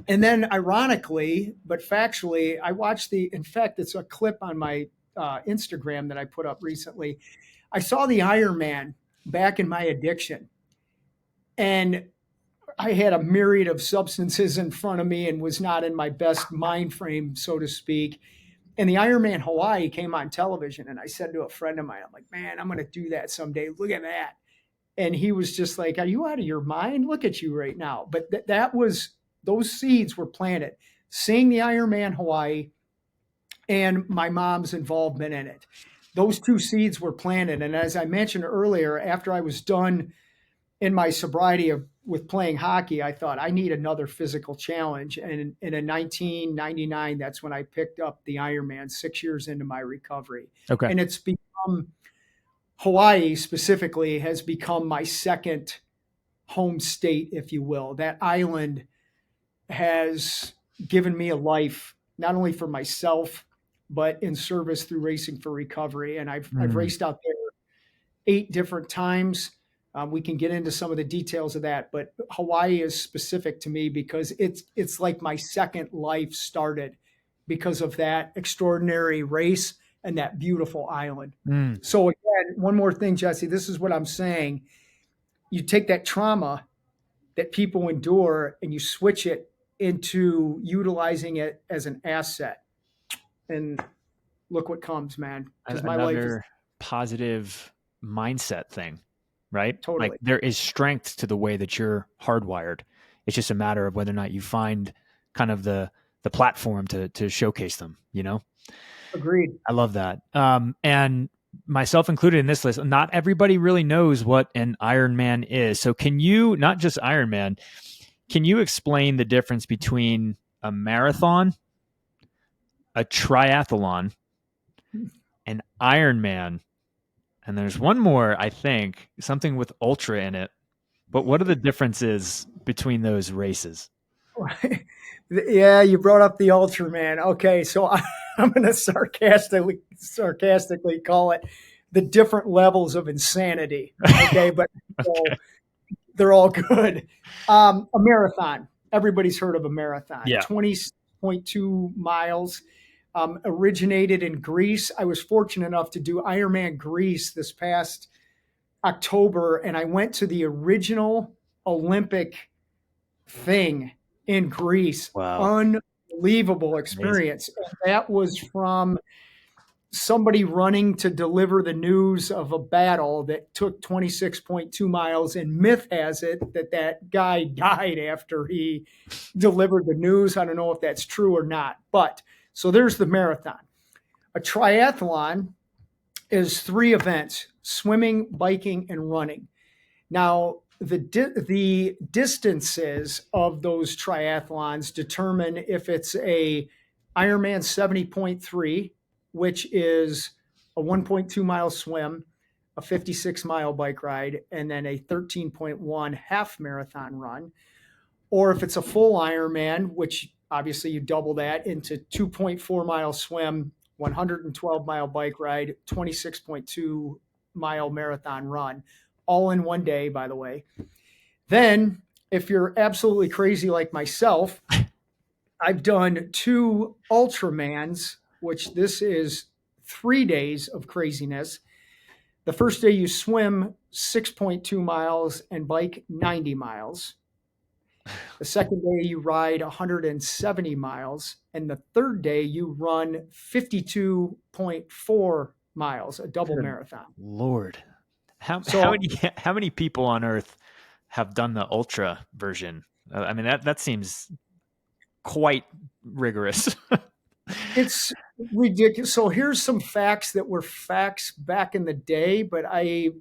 And then ironically, but factually, I watched in fact, it's a clip on my Instagram that I put up recently. I saw the Ironman back in my addiction. And I had a myriad of substances in front of me and was not in my best mind frame, so to speak. And the Ironman Hawaii came on television. And I said to a friend of mine, I'm like, man, I'm going to do that someday. Look at that. And he was just like, are you out of your mind? Look at you right now. But those seeds were planted. Seeing the Ironman Hawaii and my mom's involvement in it. Those two seeds were planted. And as I mentioned earlier, after I was done in my sobriety with playing hockey, I thought I need another physical challenge. And in 1999, that's when I picked up the Ironman 6 years into my recovery. Okay. And it's become, Hawaii specifically has become my second home state, if you will. That island has given me a life, not only for myself, but in service through Racing for Recovery. And I've raced out there 8 different times. We can get into some of the details of that, but Hawaii is specific to me because it's like my second life started because of that extraordinary race and that beautiful island. So again, one more thing, Jesse, this is what I'm saying. You take that trauma that people endure and you switch it into utilizing it as an asset. And look what comes, man. Because my life is positive mindset thing. Right? Totally. Like there is strength to the way that you're hardwired. It's just a matter of whether or not you find kind of the platform to showcase them, Agreed. I love that. And myself included in this list, not everybody really knows what an Ironman is. So can you, not just Ironman, can you explain the difference between a marathon, a triathlon, an Ironman? And there's one more, I think, something with ultra in it. But what are the differences between those races? Yeah, you brought up the ultra, man. Okay, so I'm going to sarcastically call it the different levels of insanity. Okay, but okay. So They're all good. A marathon. Everybody's heard of a marathon. Yeah. 20.2 miles. Originated in Greece. I was fortunate enough to do Ironman Greece this past October, and I went to the original Olympic thing in Greece. Wow. Unbelievable experience. And that was from somebody running to deliver the news of a battle that took 26.2 miles. And myth has it that that guy died after he delivered the news. I don't know if that's true or not. But so there's the marathon. A triathlon is 3 events: swimming, biking, and running. Now, the distances of those triathlons determine if it's a Ironman 70.3, which is a 1.2 mile swim, a 56-mile bike ride, and then a 13.1 half marathon run. Or if it's a full Ironman, which obviously you double that into 2.4 mile swim, 112-mile bike ride, 26.2-mile marathon run, all in one day, by the way. Then, if you're absolutely crazy like myself, I've done 2 Ultramans, which this is 3 days of craziness. The first day you swim 6.2 miles and bike 90 miles. The second day you ride 170 miles. And the third day you run 52.4 miles, a double marathon. Lord. How many people on earth have done the ultra version? I mean, that seems quite rigorous. It's ridiculous. So here's some facts that were facts back in the day, but I'll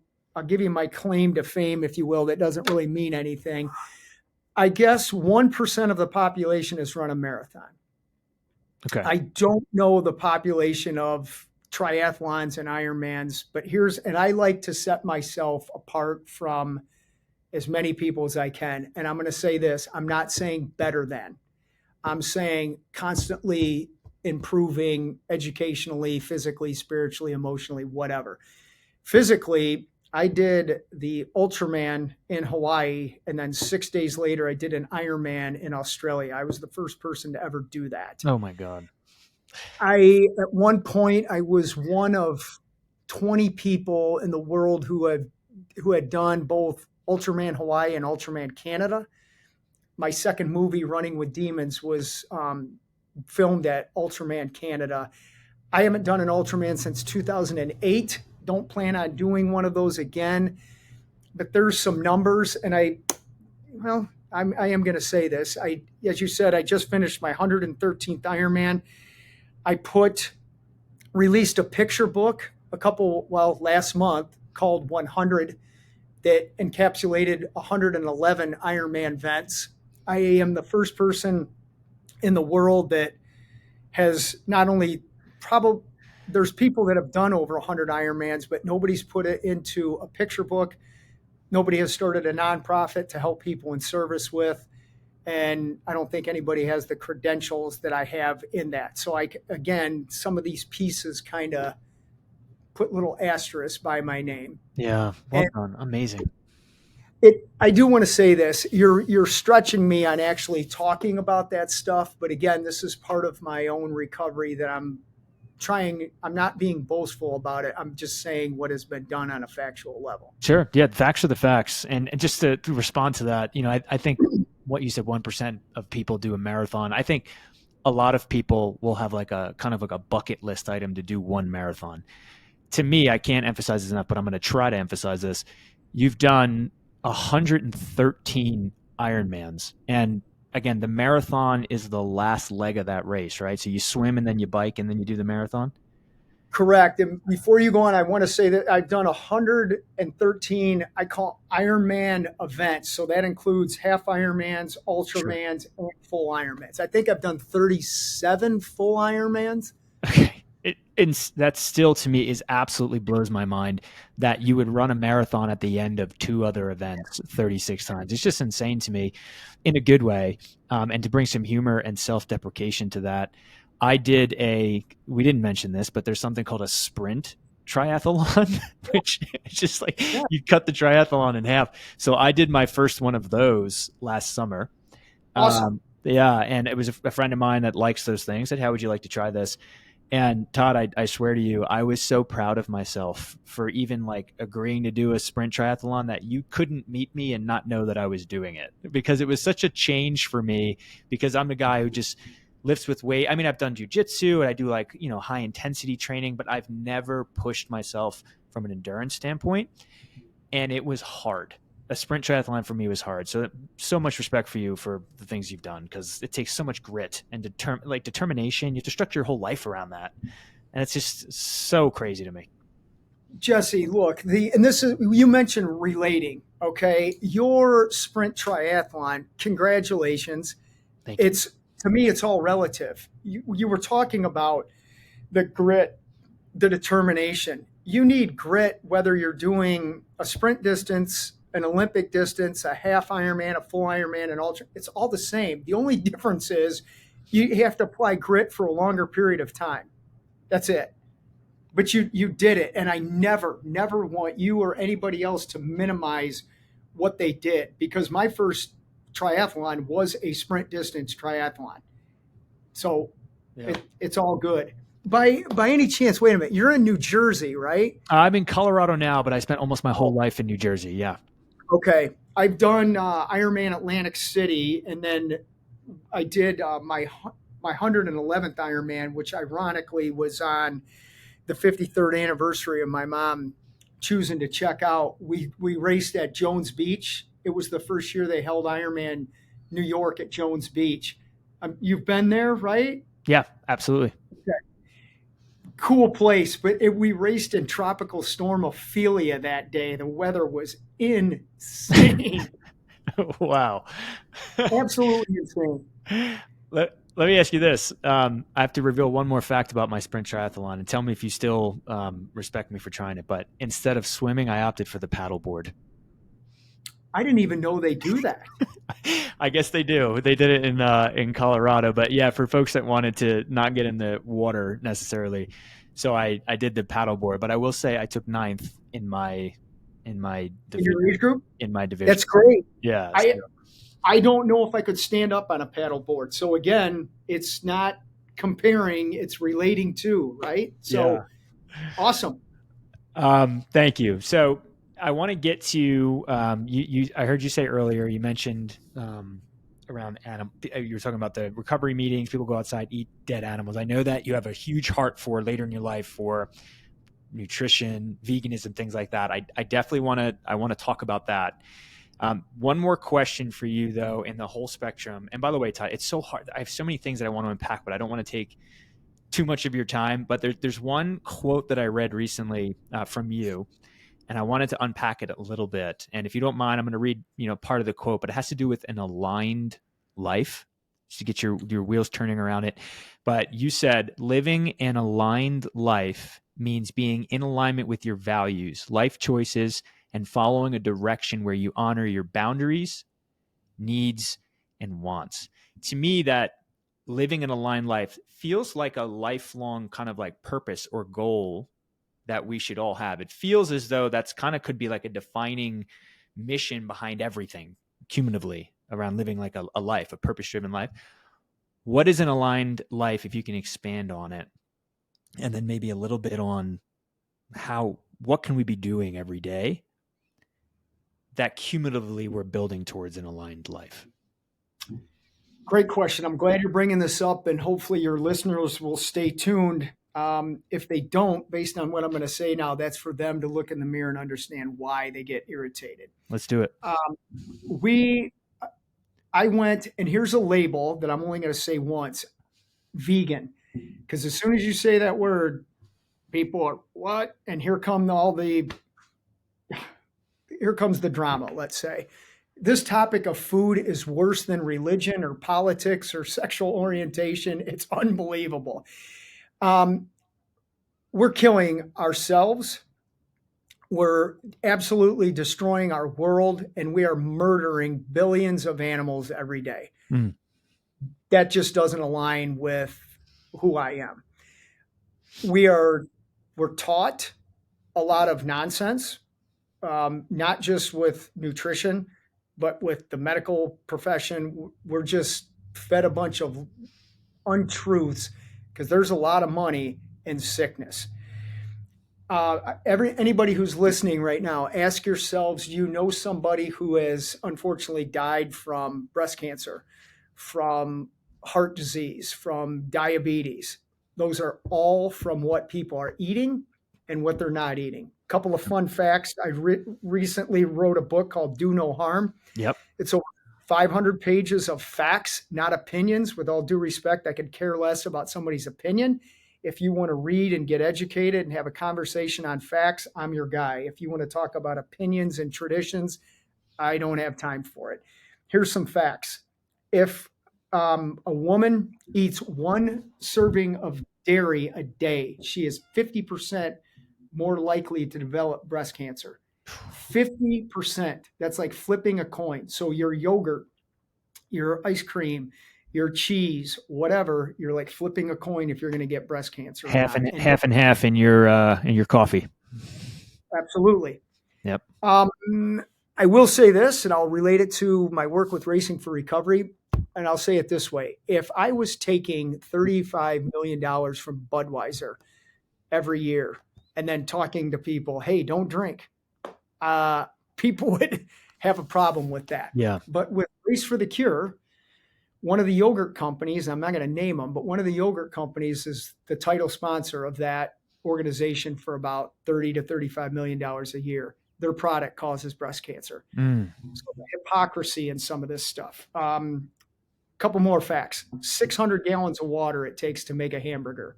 give you my claim to fame, if you will. That doesn't really mean anything. I guess 1% of the population has run a marathon. Okay. I don't know the population of triathlons and Ironmans, but and I like to set myself apart from as many people as I can. And I'm going to say this, I'm not saying better than. I'm saying constantly improving educationally, physically, spiritually, emotionally, whatever. Physically, I did the Ultraman in Hawaii, and then 6 days later, I did an Ironman in Australia. I was the first person to ever do that. Oh my God. At one point, I was one of 20 people in the world who had done both Ultraman Hawaii and Ultraman Canada. My second movie, Running with Demons, was filmed at Ultraman Canada. I haven't done an Ultraman since 2008. Don't plan on doing one of those again. But there's some numbers, and I am going to say this. As you said, I just finished my 113th Ironman. I released a picture book last month called 100 that encapsulated 111 Ironman events. I am the first person in the world that has not only there's people that have done over 100 Ironmans, but nobody's put it into a picture book. Nobody has started a nonprofit to help people in service with. And I don't think anybody has the credentials that I have in that. So again, some of these pieces kind of put little asterisks by my name. Yeah. Well done. Amazing. I do want to say this. You're stretching me on actually talking about that stuff. But again, this is part of my own recovery that I'm not being boastful about it. I'm just saying what has been done on a factual level. Sure. Yeah. Facts are the facts. And just to respond to that, I think what you said, 1% of people do a marathon. I think a lot of people will have like a kind of like a bucket list item to do one marathon. To me, I can't emphasize this enough, but I'm going to try to emphasize this. You've done 113 Ironmans. And again, the marathon is the last leg of that race, right? So you swim and then you bike and then you do the marathon? Correct. And before you go on, I want to say that I've done 113, I call Ironman events. So that includes half Ironmans, Ultramans, and full Ironmans. I think I've done 37 full Ironmans. Okay. And that still, to me, is absolutely blows my mind that you would run a marathon at the end of 2 other events 36 times. It's just insane to me in a good way. And to bring some humor and self-deprecation to that, we didn't mention this, but there's something called a sprint triathlon, which is just like Yeah. you cut the triathlon in half. So I did my first one of those last summer. Awesome. Yeah. And it was a friend of mine that likes those things. Said, how would you like to try this? And Todd, I swear to you, I was so proud of myself for even like agreeing to do a sprint triathlon that you couldn't meet me and not know that I was doing it, because it was such a change for me, because I'm the guy who just lifts with weight. I mean, I've done jujitsu and I do like, high intensity training, but I've never pushed myself from an endurance standpoint. And it was hard. A sprint triathlon for me was hard. So much respect for you for the things you've done, because it takes so much grit and determination. You have to structure your whole life around that. And it's just so crazy to me. Jesse, look, you mentioned relating, okay? Your sprint triathlon, congratulations. Thank you. To me, it's all relative. You were talking about the grit, the determination. You need grit whether you're doing a sprint distance, an Olympic distance, a half Ironman, a full Ironman, an ultra. It's all the same. The only difference is you have to apply grit for a longer period of time. That's it. But you did it, and I never want you or anybody else to minimize what they did, because my first triathlon was a sprint distance triathlon. So Yeah. it's all good. By any chance, wait a minute, you're in New Jersey, right? I'm in Colorado now, but I spent almost my whole life in New Jersey. Yeah. Okay. I've done Ironman Atlantic City, and then I did my 111th Ironman, which ironically was on the 53rd anniversary of my mom choosing to check out. We raced at Jones Beach. It was the first year they held Ironman New York at Jones Beach. You've been there, right? Yeah, absolutely. Okay. Cool place, but we raced in tropical storm Ophelia that day. The weather was insane. Wow. Absolutely insane. Let me ask you this. I have to reveal one more fact about my sprint triathlon, and tell me if you still respect me for trying it. But instead of swimming, I opted for the paddleboard. I didn't even know they do that. I guess they do. They did it in Colorado. But yeah, for folks that wanted to not get in the water necessarily, so I did the paddleboard. But I will say I took 9th in my division. In your age group? In my division. That's great. Yeah. I don't know if I could stand up on a paddleboard. So again, it's not comparing, it's relating to, right? So Awesome. Thank you. So I want to get to I heard you say earlier, you mentioned around you were talking about the recovery meetings, people go outside, eat dead animals. I know that you have a huge heart for later in your life for nutrition, veganism, things like that. I definitely want to talk about that. One more question for you, though, in the whole spectrum. And by the way, Ty, it's so hard. I have so many things that I want to unpack, but I don't want to take too much of your time. But there's one quote that I read recently from you, and I wanted to unpack it a little bit. And if you don't mind, I'm going to read part of the quote, but it has to do with an aligned life, just to get your wheels turning around it. But you said living an aligned life means being in alignment with your values, life choices, and following a direction where you honor your boundaries, needs, and wants. To me, that living an aligned life feels like a lifelong kind of like purpose or goal that we should all have. It feels as though that's kind of could be like a defining mission behind everything cumulatively around living like a life, a purpose-driven life. What is an aligned life, if you can expand on it? And then maybe a little bit on what can we be doing every day that cumulatively we're building towards an aligned life? Great question. I'm glad you're bringing this up, and hopefully your listeners will stay tuned. If they don't, based on what I'm going to say now, that's for them to look in the mirror and understand why they get irritated. Let's do it. I went, and here's a label that I'm only going to say once, vegan. Because as soon as you say that word, people are, what? And here comes the drama, let's say. This topic of food is worse than religion or politics or sexual orientation. It's unbelievable. We're killing ourselves. We're absolutely destroying our world, and we are murdering billions of animals every day. Mm. That just doesn't align with who I am. We're taught a lot of nonsense, not just with nutrition, but with the medical profession. We're just fed a bunch of untruths because there's a lot of money in sickness. Anybody who's listening right now, ask yourselves, do you know somebody who has unfortunately died from breast cancer, from heart disease, from diabetes? Those are all from what people are eating and what they're not eating. A couple of fun facts. I recently wrote a book called Do No Harm. Yep. It's over 500 pages of facts, not opinions. With all due respect, I could care less about somebody's opinion. If you want to read and get educated and have a conversation on facts, I'm your guy. If you want to talk about opinions and traditions, I don't have time for it. Here's some facts. If a woman eats one serving of dairy a day, she is 50% more likely to develop breast cancer. 50%. That's like flipping a coin. So your yogurt, your ice cream, your cheese, whatever, you're like flipping a coin if you're going to get breast cancer. Half and half in your coffee. Absolutely. Yep. I will say this, and I'll relate it to my work with Racing for Recovery. And I'll say it this way. If I was taking $35 million from Budweiser every year and then talking to people, hey, don't drink, people would have a problem with that. Yeah. But with Race for the Cure, one of the yogurt companies, I'm not going to name them, but one of the yogurt companies is the title sponsor of that organization for about $30 to $35 million a year. Their product causes breast cancer. So the hypocrisy in some of this stuff. Couple more facts. 600 gallons of water it takes to make a hamburger.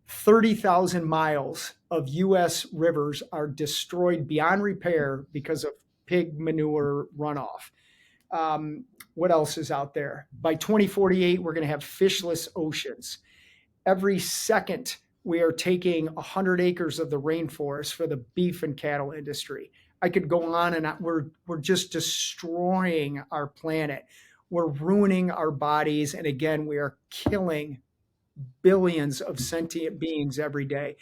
30,000 miles of U.S. rivers are destroyed beyond repair because of pig manure runoff. What else is out there? By 2048, we're going to have fishless oceans. Every second, we are taking 100 acres of the rainforest for the beef and cattle industry. I could go on and on. We're just destroying our planet. We're ruining our bodies. And again, we are killing billions of sentient beings every day.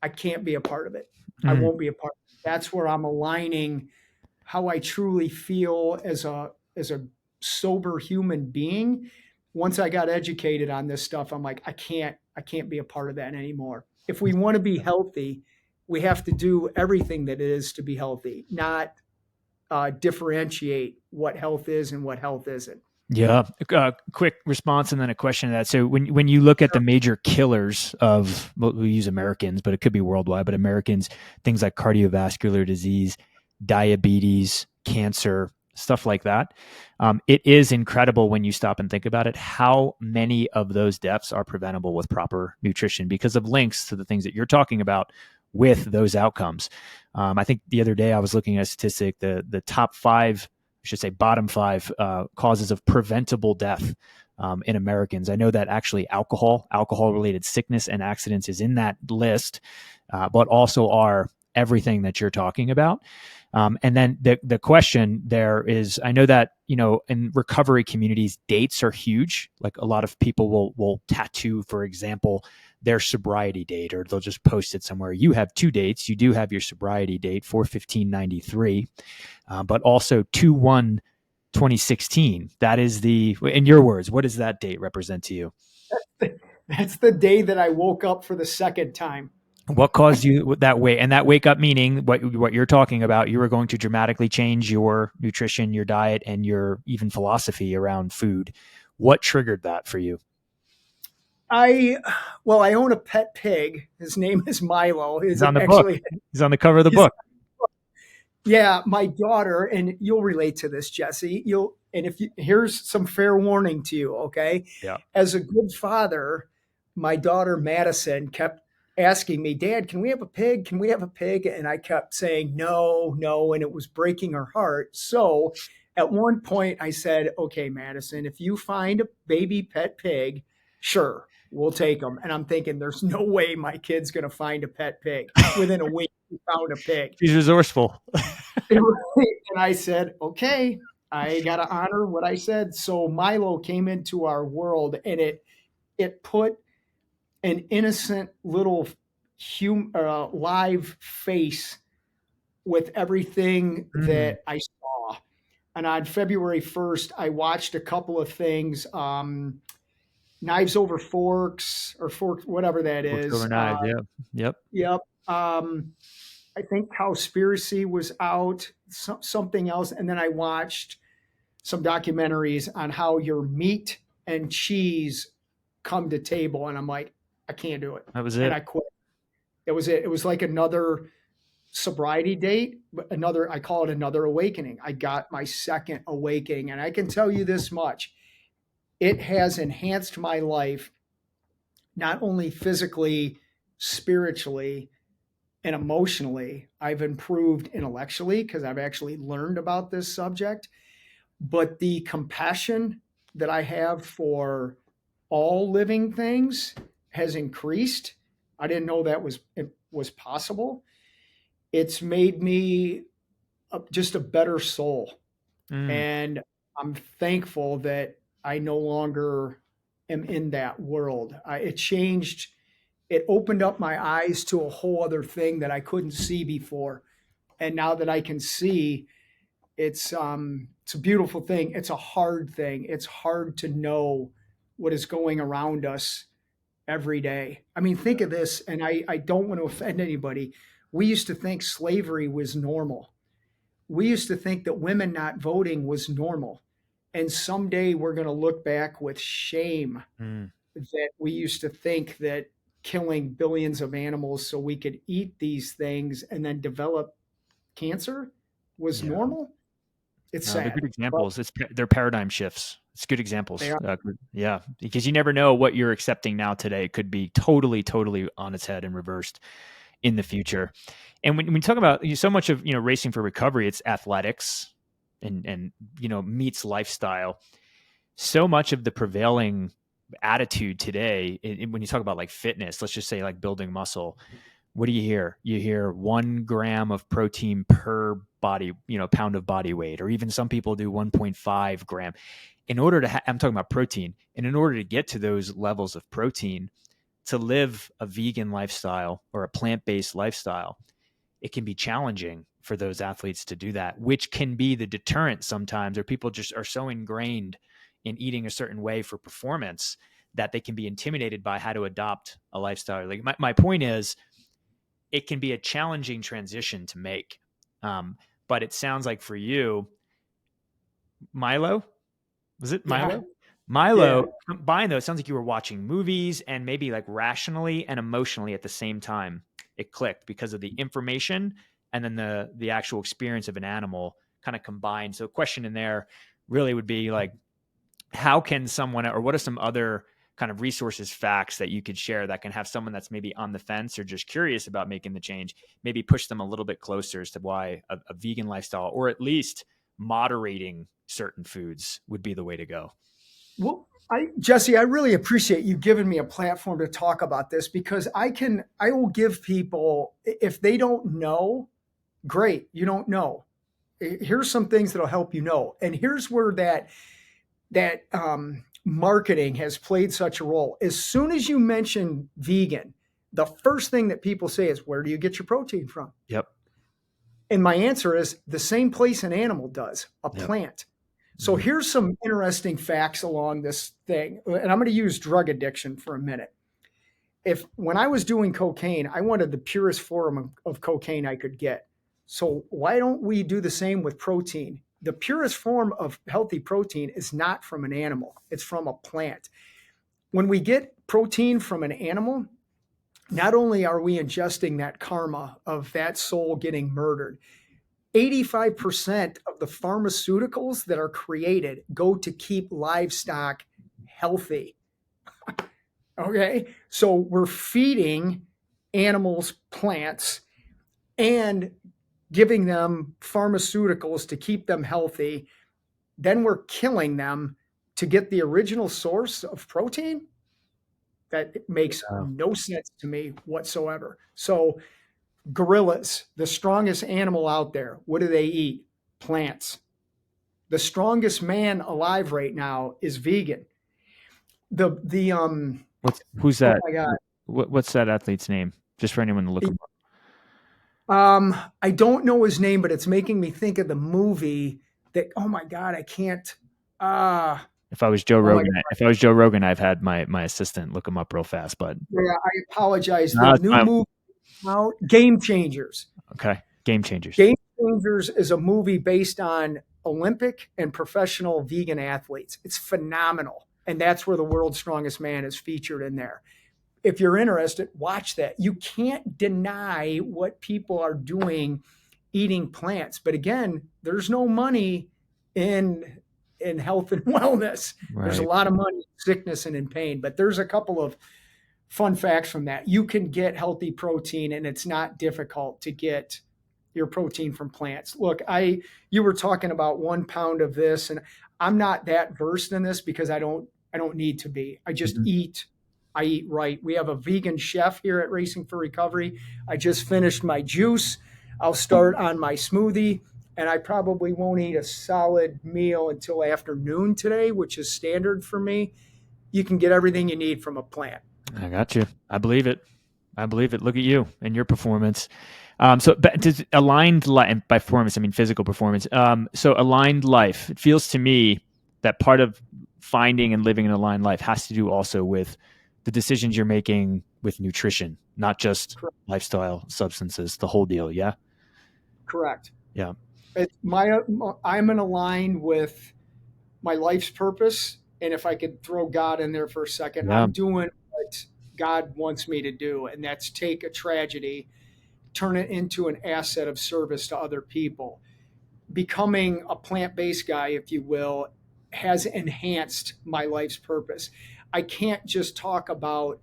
I can't be a part of it. I won't be a part of it. That's where I'm aligning how I truly feel as a sober human being. Once I got educated on this stuff, I'm like, I can't be a part of that anymore. If we want to be healthy, we have to do everything that it is to be healthy, not differentiate what health is and what health isn't. Yeah. Quick response and then a question to that. So when you look at the major killers of, well, we use Americans, but it could be worldwide, but Americans, things like cardiovascular disease, diabetes, cancer, stuff like that. It is incredible when you stop and think about it, how many of those deaths are preventable with proper nutrition because of links to the things that you're talking about with those outcomes. I think the other day I was looking at a statistic, the top five, I should say bottom five causes of preventable death in Americans. I know that actually alcohol-related sickness and accidents is in that list, but also are everything that you're talking about. And then the question there is, I know that, in recovery communities, dates are huge. Like a lot of people will tattoo, for example, their sobriety date, or they'll just post it somewhere. You have two dates. You do have your sobriety date, 4/15/93, but also 2/1/2016. That is in your words, what does that date represent to you? That's the day that I woke up for the second time. What caused you that way? And that wake up meaning what you're talking about, you were going to dramatically change your nutrition, your diet, and your even philosophy around food. What triggered that for you? I own a pet pig. His name is Milo. He's on the book. He's on the cover of the book. Yeah, my daughter, and you'll relate to this, Jesse. Here's some fair warning to you, okay? Yeah. As a good father, my daughter Madison kept asking me, Dad, can we have a pig? Can we have a pig? And I kept saying, no, and it was breaking her heart. So at one point I said, okay, Madison, if you find a baby pet pig, sure, we'll take them. And I'm thinking, there's no way my kid's going to find a pet pig. Within a week, we found a pig. She's resourceful. And I said, okay, I got to honor what I said. So Milo came into our world, and it put an innocent little live face with everything that I saw. And on February 1st, I watched a couple of things, Knives Over Forks or Fork, whatever that Forks is. over knives. Yeah. Yep. Yep. I think Cowspiracy was out, something else. And then I watched some documentaries on how your meat and cheese come to table. And I'm like, I can't do it. That was And it. I quit. It was it. It was like another sobriety date, but I call it another awakening. I got my second awakening. And I can tell you this much, it has enhanced my life, not only physically, spiritually, and emotionally. I've improved intellectually because I've actually learned about this subject, but the compassion that I have for all living things has increased. I didn't know that was possible. It's made me just a better soul. And I'm thankful that I no longer am in that world. It changed, it opened up my eyes to a whole other thing that I couldn't see before. And now that I can see, it's a beautiful thing. It's a hard thing. It's hard to know what is going around us every day. I mean, think of this, and I don't want to offend anybody. We used to think slavery was normal. We used to think that women not voting was normal. And someday we're going to look back with shame that we used to think that killing billions of animals so we could eat these things and then develop cancer was normal. It's They're sad. good examples. They're paradigm shifts. It's good examples. They are. Yeah, because you never know what you're accepting now today. It could be totally, totally on its head and reversed in the future. And when we talk about so much of racing for recovery, it's athletics and meets lifestyle. So much of the prevailing attitude today, when you talk about like fitness, let's just say like building muscle, what do you hear? You hear 1 gram of protein per body, pound of body weight, or even some people do 1.5 gram. In order to, I'm talking about protein, and in order to get to those levels of protein, to live a vegan lifestyle or a plant-based lifestyle, it can be challenging for those athletes to do that, which can be the deterrent sometimes, or people just are so ingrained in eating a certain way for performance that they can be intimidated by how to adopt a lifestyle. Like my point is, it can be a challenging transition to make. But it sounds like for you, Milo, was it Milo? Yeah. Milo, combined though, it sounds like you were watching movies and maybe like rationally and emotionally at the same time. It clicked because of the information and then the actual experience of an animal kind of combined. So the question in there really would be like, how can someone, or what are some other kind of resources, facts that you could share that can have someone that's maybe on the fence or just curious about making the change, maybe push them a little bit closer as to why a vegan lifestyle, or at least moderating certain foods, would be the way to go? Well, Jesse, I really appreciate you giving me a platform to talk about this, because I will give people, if they don't know, great, you don't know. Here's some things that'll help you know. And here's where that marketing has played such a role. As soon as you mention vegan, the first thing that people say is, where do you get your protein from? Yep. And my answer is the same place an animal does, a plant. So here's some interesting facts along this thing. And I'm going to use drug addiction for a minute. When I was doing cocaine, I wanted the purest form of cocaine I could get. So why don't we do the same with protein? The purest form of healthy protein is not from an animal. It's from a plant. When we get protein from an animal, not only are we ingesting that karma of that soul getting murdered, 85% of the pharmaceuticals that are created go to keep livestock healthy. Okay, so we're feeding animals plants and giving them pharmaceuticals to keep them healthy. Then we're killing them to get the original source of protein. That makes no sense to me whatsoever. So gorillas, the strongest animal out there, what do they eat? Plants. The strongest man alive right now is vegan. Who's that? Oh my God. What's that athlete's name? just for anyone to look him up. I don't know his name, but it's making me think of the movie that, oh my God, I can't. If I was Joe Rogan, I've had my assistant look him up real fast, but yeah, I apologize. no, The it's new fine. movie out, Game Changers. Okay. Game Changers. Game Changers is a movie based on Olympic and professional vegan athletes. It's phenomenal. And that's where the world's strongest man is featured in there. If you're interested, watch that. You can't deny what people are doing eating plants. But again, there's no money in health and wellness. Right. There's a lot of money in sickness and in pain. But there's a couple of fun facts from that. You can get healthy protein, and it's not difficult to get your protein from plants. Look, you were talking about 1 pound of this, and I'm not that versed in this because I don't need to be. I just eat. I eat right. We have a vegan chef here at Racing for Recovery. I just finished my juice. I'll start on my smoothie, and I probably won't eat a solid meal until afternoon today, which is standard for me. You can get everything you need from a plant. I got you. I believe it. Look at you and your performance. So aligned life, by performance, I mean physical performance. So aligned life, it feels to me that part of finding and living an aligned life has to do also with the decisions you're making with nutrition, not just Correct. Lifestyle, substances, the whole deal. Yeah. Correct. Yeah. I'm in align with my life's purpose. And if I could throw God in there for a second, Yeah. I'm doing what God wants me to do. And that's take a tragedy, turn it into an asset of service to other people. Becoming a plant-based guy, if you will, has enhanced my life's purpose. I can't just talk about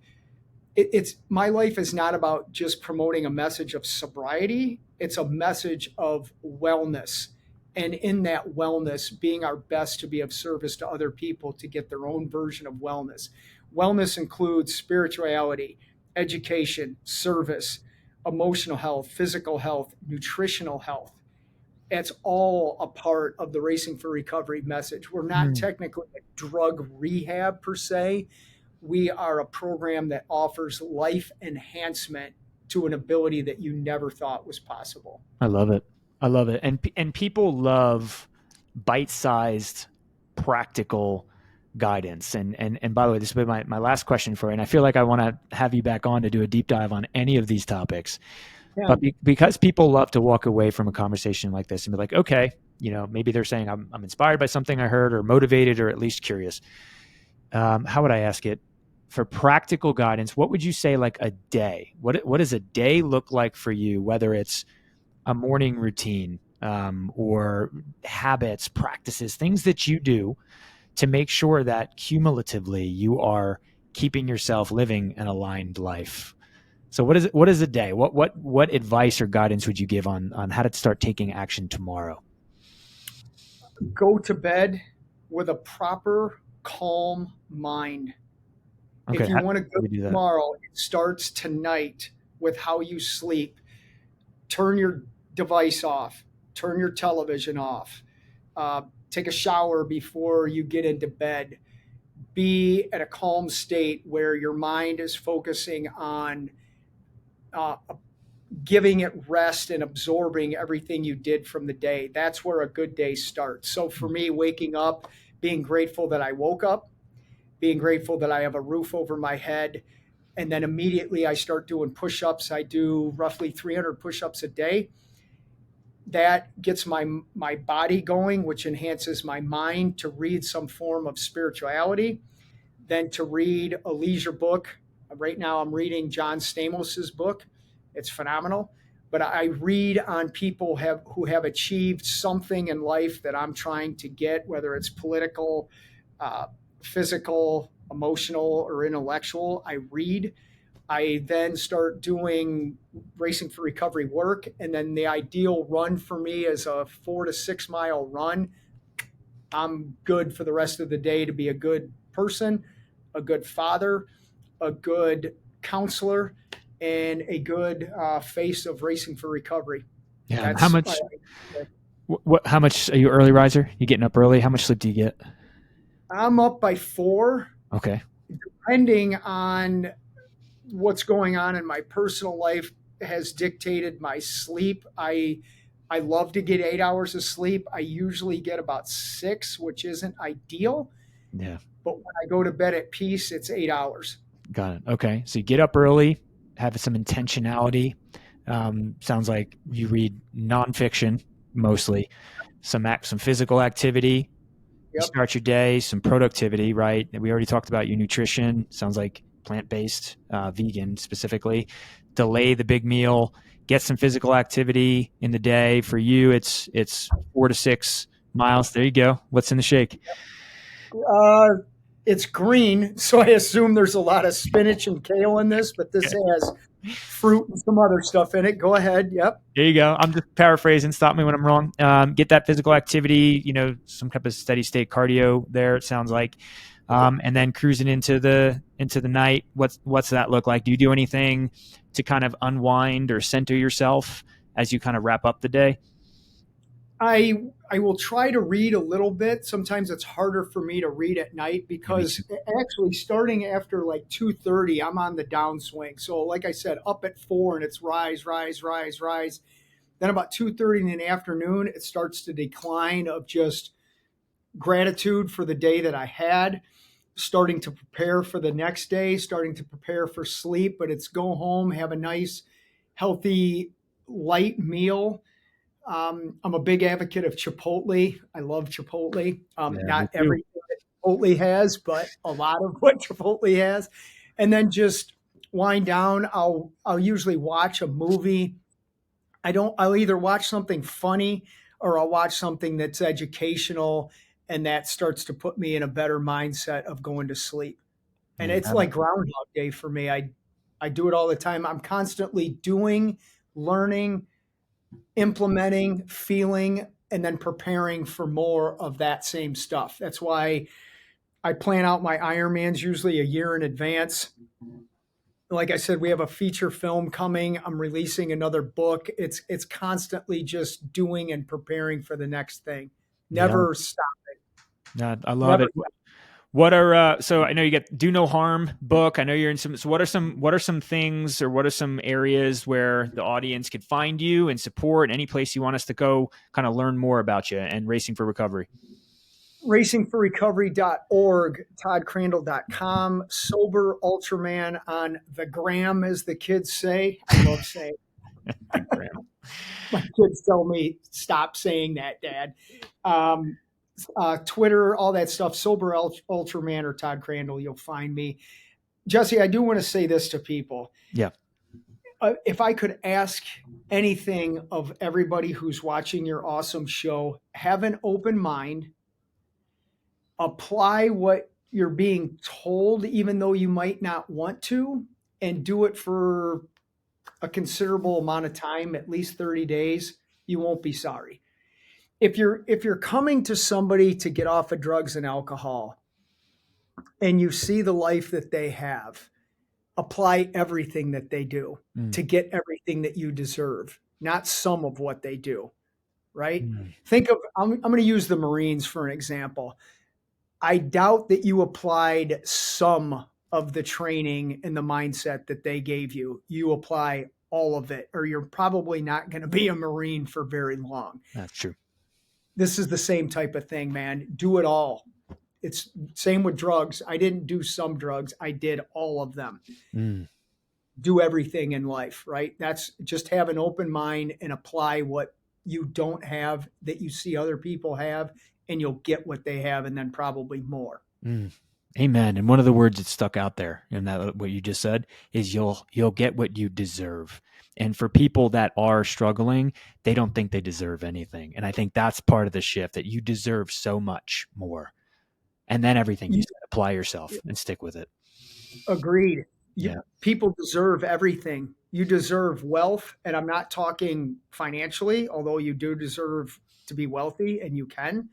it's my life is not about just promoting a message of sobriety. It's a message of wellness. And in that wellness, being our best to be of service to other people to get their own version of wellness. Wellness includes spirituality, education, service, emotional health, physical health, nutritional health. It's all a part of the Racing for Recovery message. We're not technically a drug rehab per se. We are a program that offers life enhancement to an ability that you never thought was possible. I love it. And people love bite-sized, practical guidance. And by the way, this will be my last question for you. And I feel like I want to have you back on to do a deep dive on any of these topics. Yeah. But because people love to walk away from a conversation like this and be like, okay, maybe they're saying I'm inspired by something I heard, or motivated, or at least curious. How would I ask it? For practical guidance, what would you say, like a day? What does a day look like for you, whether it's a morning routine or habits, practices, things that you do to make sure that cumulatively you are keeping yourself living an aligned life? So what is a day? What advice or guidance would you give on how to start taking action tomorrow? Go to bed with a proper, calm mind. Okay, if you want to go tomorrow, it starts tonight with how you sleep. Turn your device off. Turn your television off. Take a shower before you get into bed. Be at a calm state where your mind is focusing on giving it rest and absorbing everything you did from the day. That's where a good day starts. So for me, waking up, being grateful that I woke up, being grateful that I have a roof over my head, and then immediately I start doing push-ups. I do roughly 300 push-ups a day. That gets my body going, which enhances my mind to read some form of spirituality, then to read a leisure book. Right now I'm reading John Stamos's book. It's phenomenal. But I read on people who have achieved something in life that I'm trying to get, whether it's political, physical, emotional, or intellectual. I read. I then start doing Racing for Recovery work. And then the ideal run for me is a 4 to 6 mile run. I'm good for the rest of the day to be a good person, a good father, a good counselor, and a good face of Racing for Recovery. Yeah. How much are you early riser? You getting up early? How much sleep do you get? I'm up by 4. Okay. Depending on what's going on in my personal life has dictated my sleep. I love to get 8 hours of sleep. I usually get about 6, which isn't ideal. Yeah. But when I go to bed at peace, it's 8 hours. Got it. Okay. So you get up early, have some intentionality. Sounds like you read nonfiction mostly, some physical activity. You Yep. start your day, some productivity, right? We already talked about your nutrition. Sounds like plant-based, vegan specifically. Delay the big meal, get some physical activity in the day. For you, it's 4 to 6 miles. There you go. What's in the shake? It's green, so I assume there's a lot of spinach and kale in this, but this has fruit and some other stuff in it. Go ahead. Yep. There you go. I'm just paraphrasing. Stop me when I'm wrong. Get that physical activity, some type of steady state cardio there, it sounds like. And then cruising into the night. What's that look like? Do you do anything to kind of unwind or center yourself as you kind of wrap up the day? I will try to read a little bit. Sometimes it's harder for me to read at night because actually starting after like 2:30, I'm on the downswing. So like I said, up at 4 and it's rise, rise, rise, rise. Then about 2:30 in the afternoon, it starts to decline of just gratitude for the day that I had, starting to prepare for the next day, starting to prepare for sleep. But it's go home, have a nice, healthy, light meal. I'm a big advocate of Chipotle. I love Chipotle. Not everything that Chipotle has, but a lot of what Chipotle has. And then just wind down. I'll usually watch a movie. I'll either watch something funny or I'll watch something that's educational, and that starts to put me in a better mindset of going to sleep. And it's like Groundhog Day for me. I do it all the time. I'm constantly doing, learning, implementing, feeling, and then preparing for more of that same stuff. That's why I plan out my Ironmans usually a year in advance. Like I said, we have a feature film coming. I'm releasing another book. It's constantly just doing and preparing for the next thing. Never stopping. Yeah, I love it. What are so I know you get Do No Harm book. I know you're in some. So what are some things, or what are some areas where the audience could find you and support? Any place you want us to go, kind of learn more about you and Racing for Recovery? Racingforrecovery.org, toddcrandell.com, Sober Ultraman on the gram, as the kids say. I love saying my kids tell me, stop saying that, Dad. Twitter, all that stuff, Sober Ultraman or Todd Crandell, you'll find me. Jesse, I do want to say this to people. Yeah. If I could ask anything of everybody who's watching your awesome show, have an open mind, apply what you're being told, even though you might not want to, and do it for a considerable amount of time, at least 30 days. You won't be sorry. If you're coming to somebody to get off of drugs and alcohol and you see the life that they have, apply everything that they do to get everything that you deserve, not some of what they do, right? Think of, I'm going to use the Marines for an example. I doubt that you applied some of the training and the mindset that they gave you. You apply all of it, or you're probably not going to be a Marine for very long. That's true. This is the same type of thing, man. Do it all. It's same with drugs. I didn't do some drugs. I did all of them. Do everything in life, right? That's just have an open mind and apply what you don't have that you see other people have, and you'll get what they have, and then probably more. Amen. And one of the words that stuck out there in that, what you just said, is you'll get what you deserve. And for people that are struggling, they don't think they deserve anything. And I think that's part of the shift, that you deserve so much more. And then everything you said, apply yourself and stick with it. Agreed. People deserve everything. You deserve wealth. And I'm not talking financially, although you do deserve to be wealthy, and you can.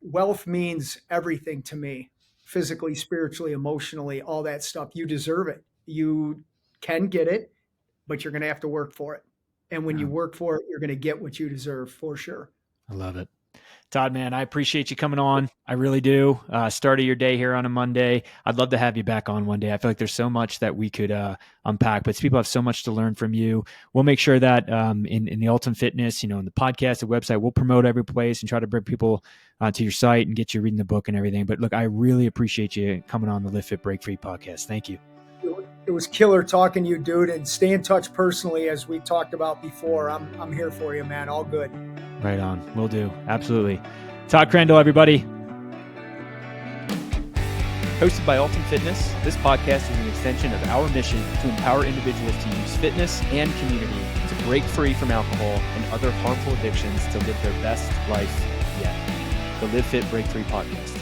Wealth means everything to me, physically, spiritually, emotionally, all that stuff. You deserve it. You can get it, but you're going to have to work for it. And when you work for it, you're going to get what you deserve, for sure. I love it. Todd, man, I appreciate you coming on. I really do. Start of your day here on a Monday. I'd love to have you back on one day. I feel like there's so much that we could unpack, but people have so much to learn from you. We'll make sure that in the Ultimate Fitness, in the podcast, the website, we'll promote every place and try to bring people to your site and get you reading the book and everything. But look, I really appreciate you coming on the Live Fit Break Free podcast. Thank you. It was killer talking to you, dude, and stay in touch personally as we talked about before. I'm here for you, man. All good. Right on. Will do. Absolutely. Todd Crandell, everybody. Hosted by Ultimate Fitness, this podcast is an extension of our mission to empower individuals to use fitness and community to break free from alcohol and other harmful addictions to live their best life yet. The Live Fit Break Free podcast.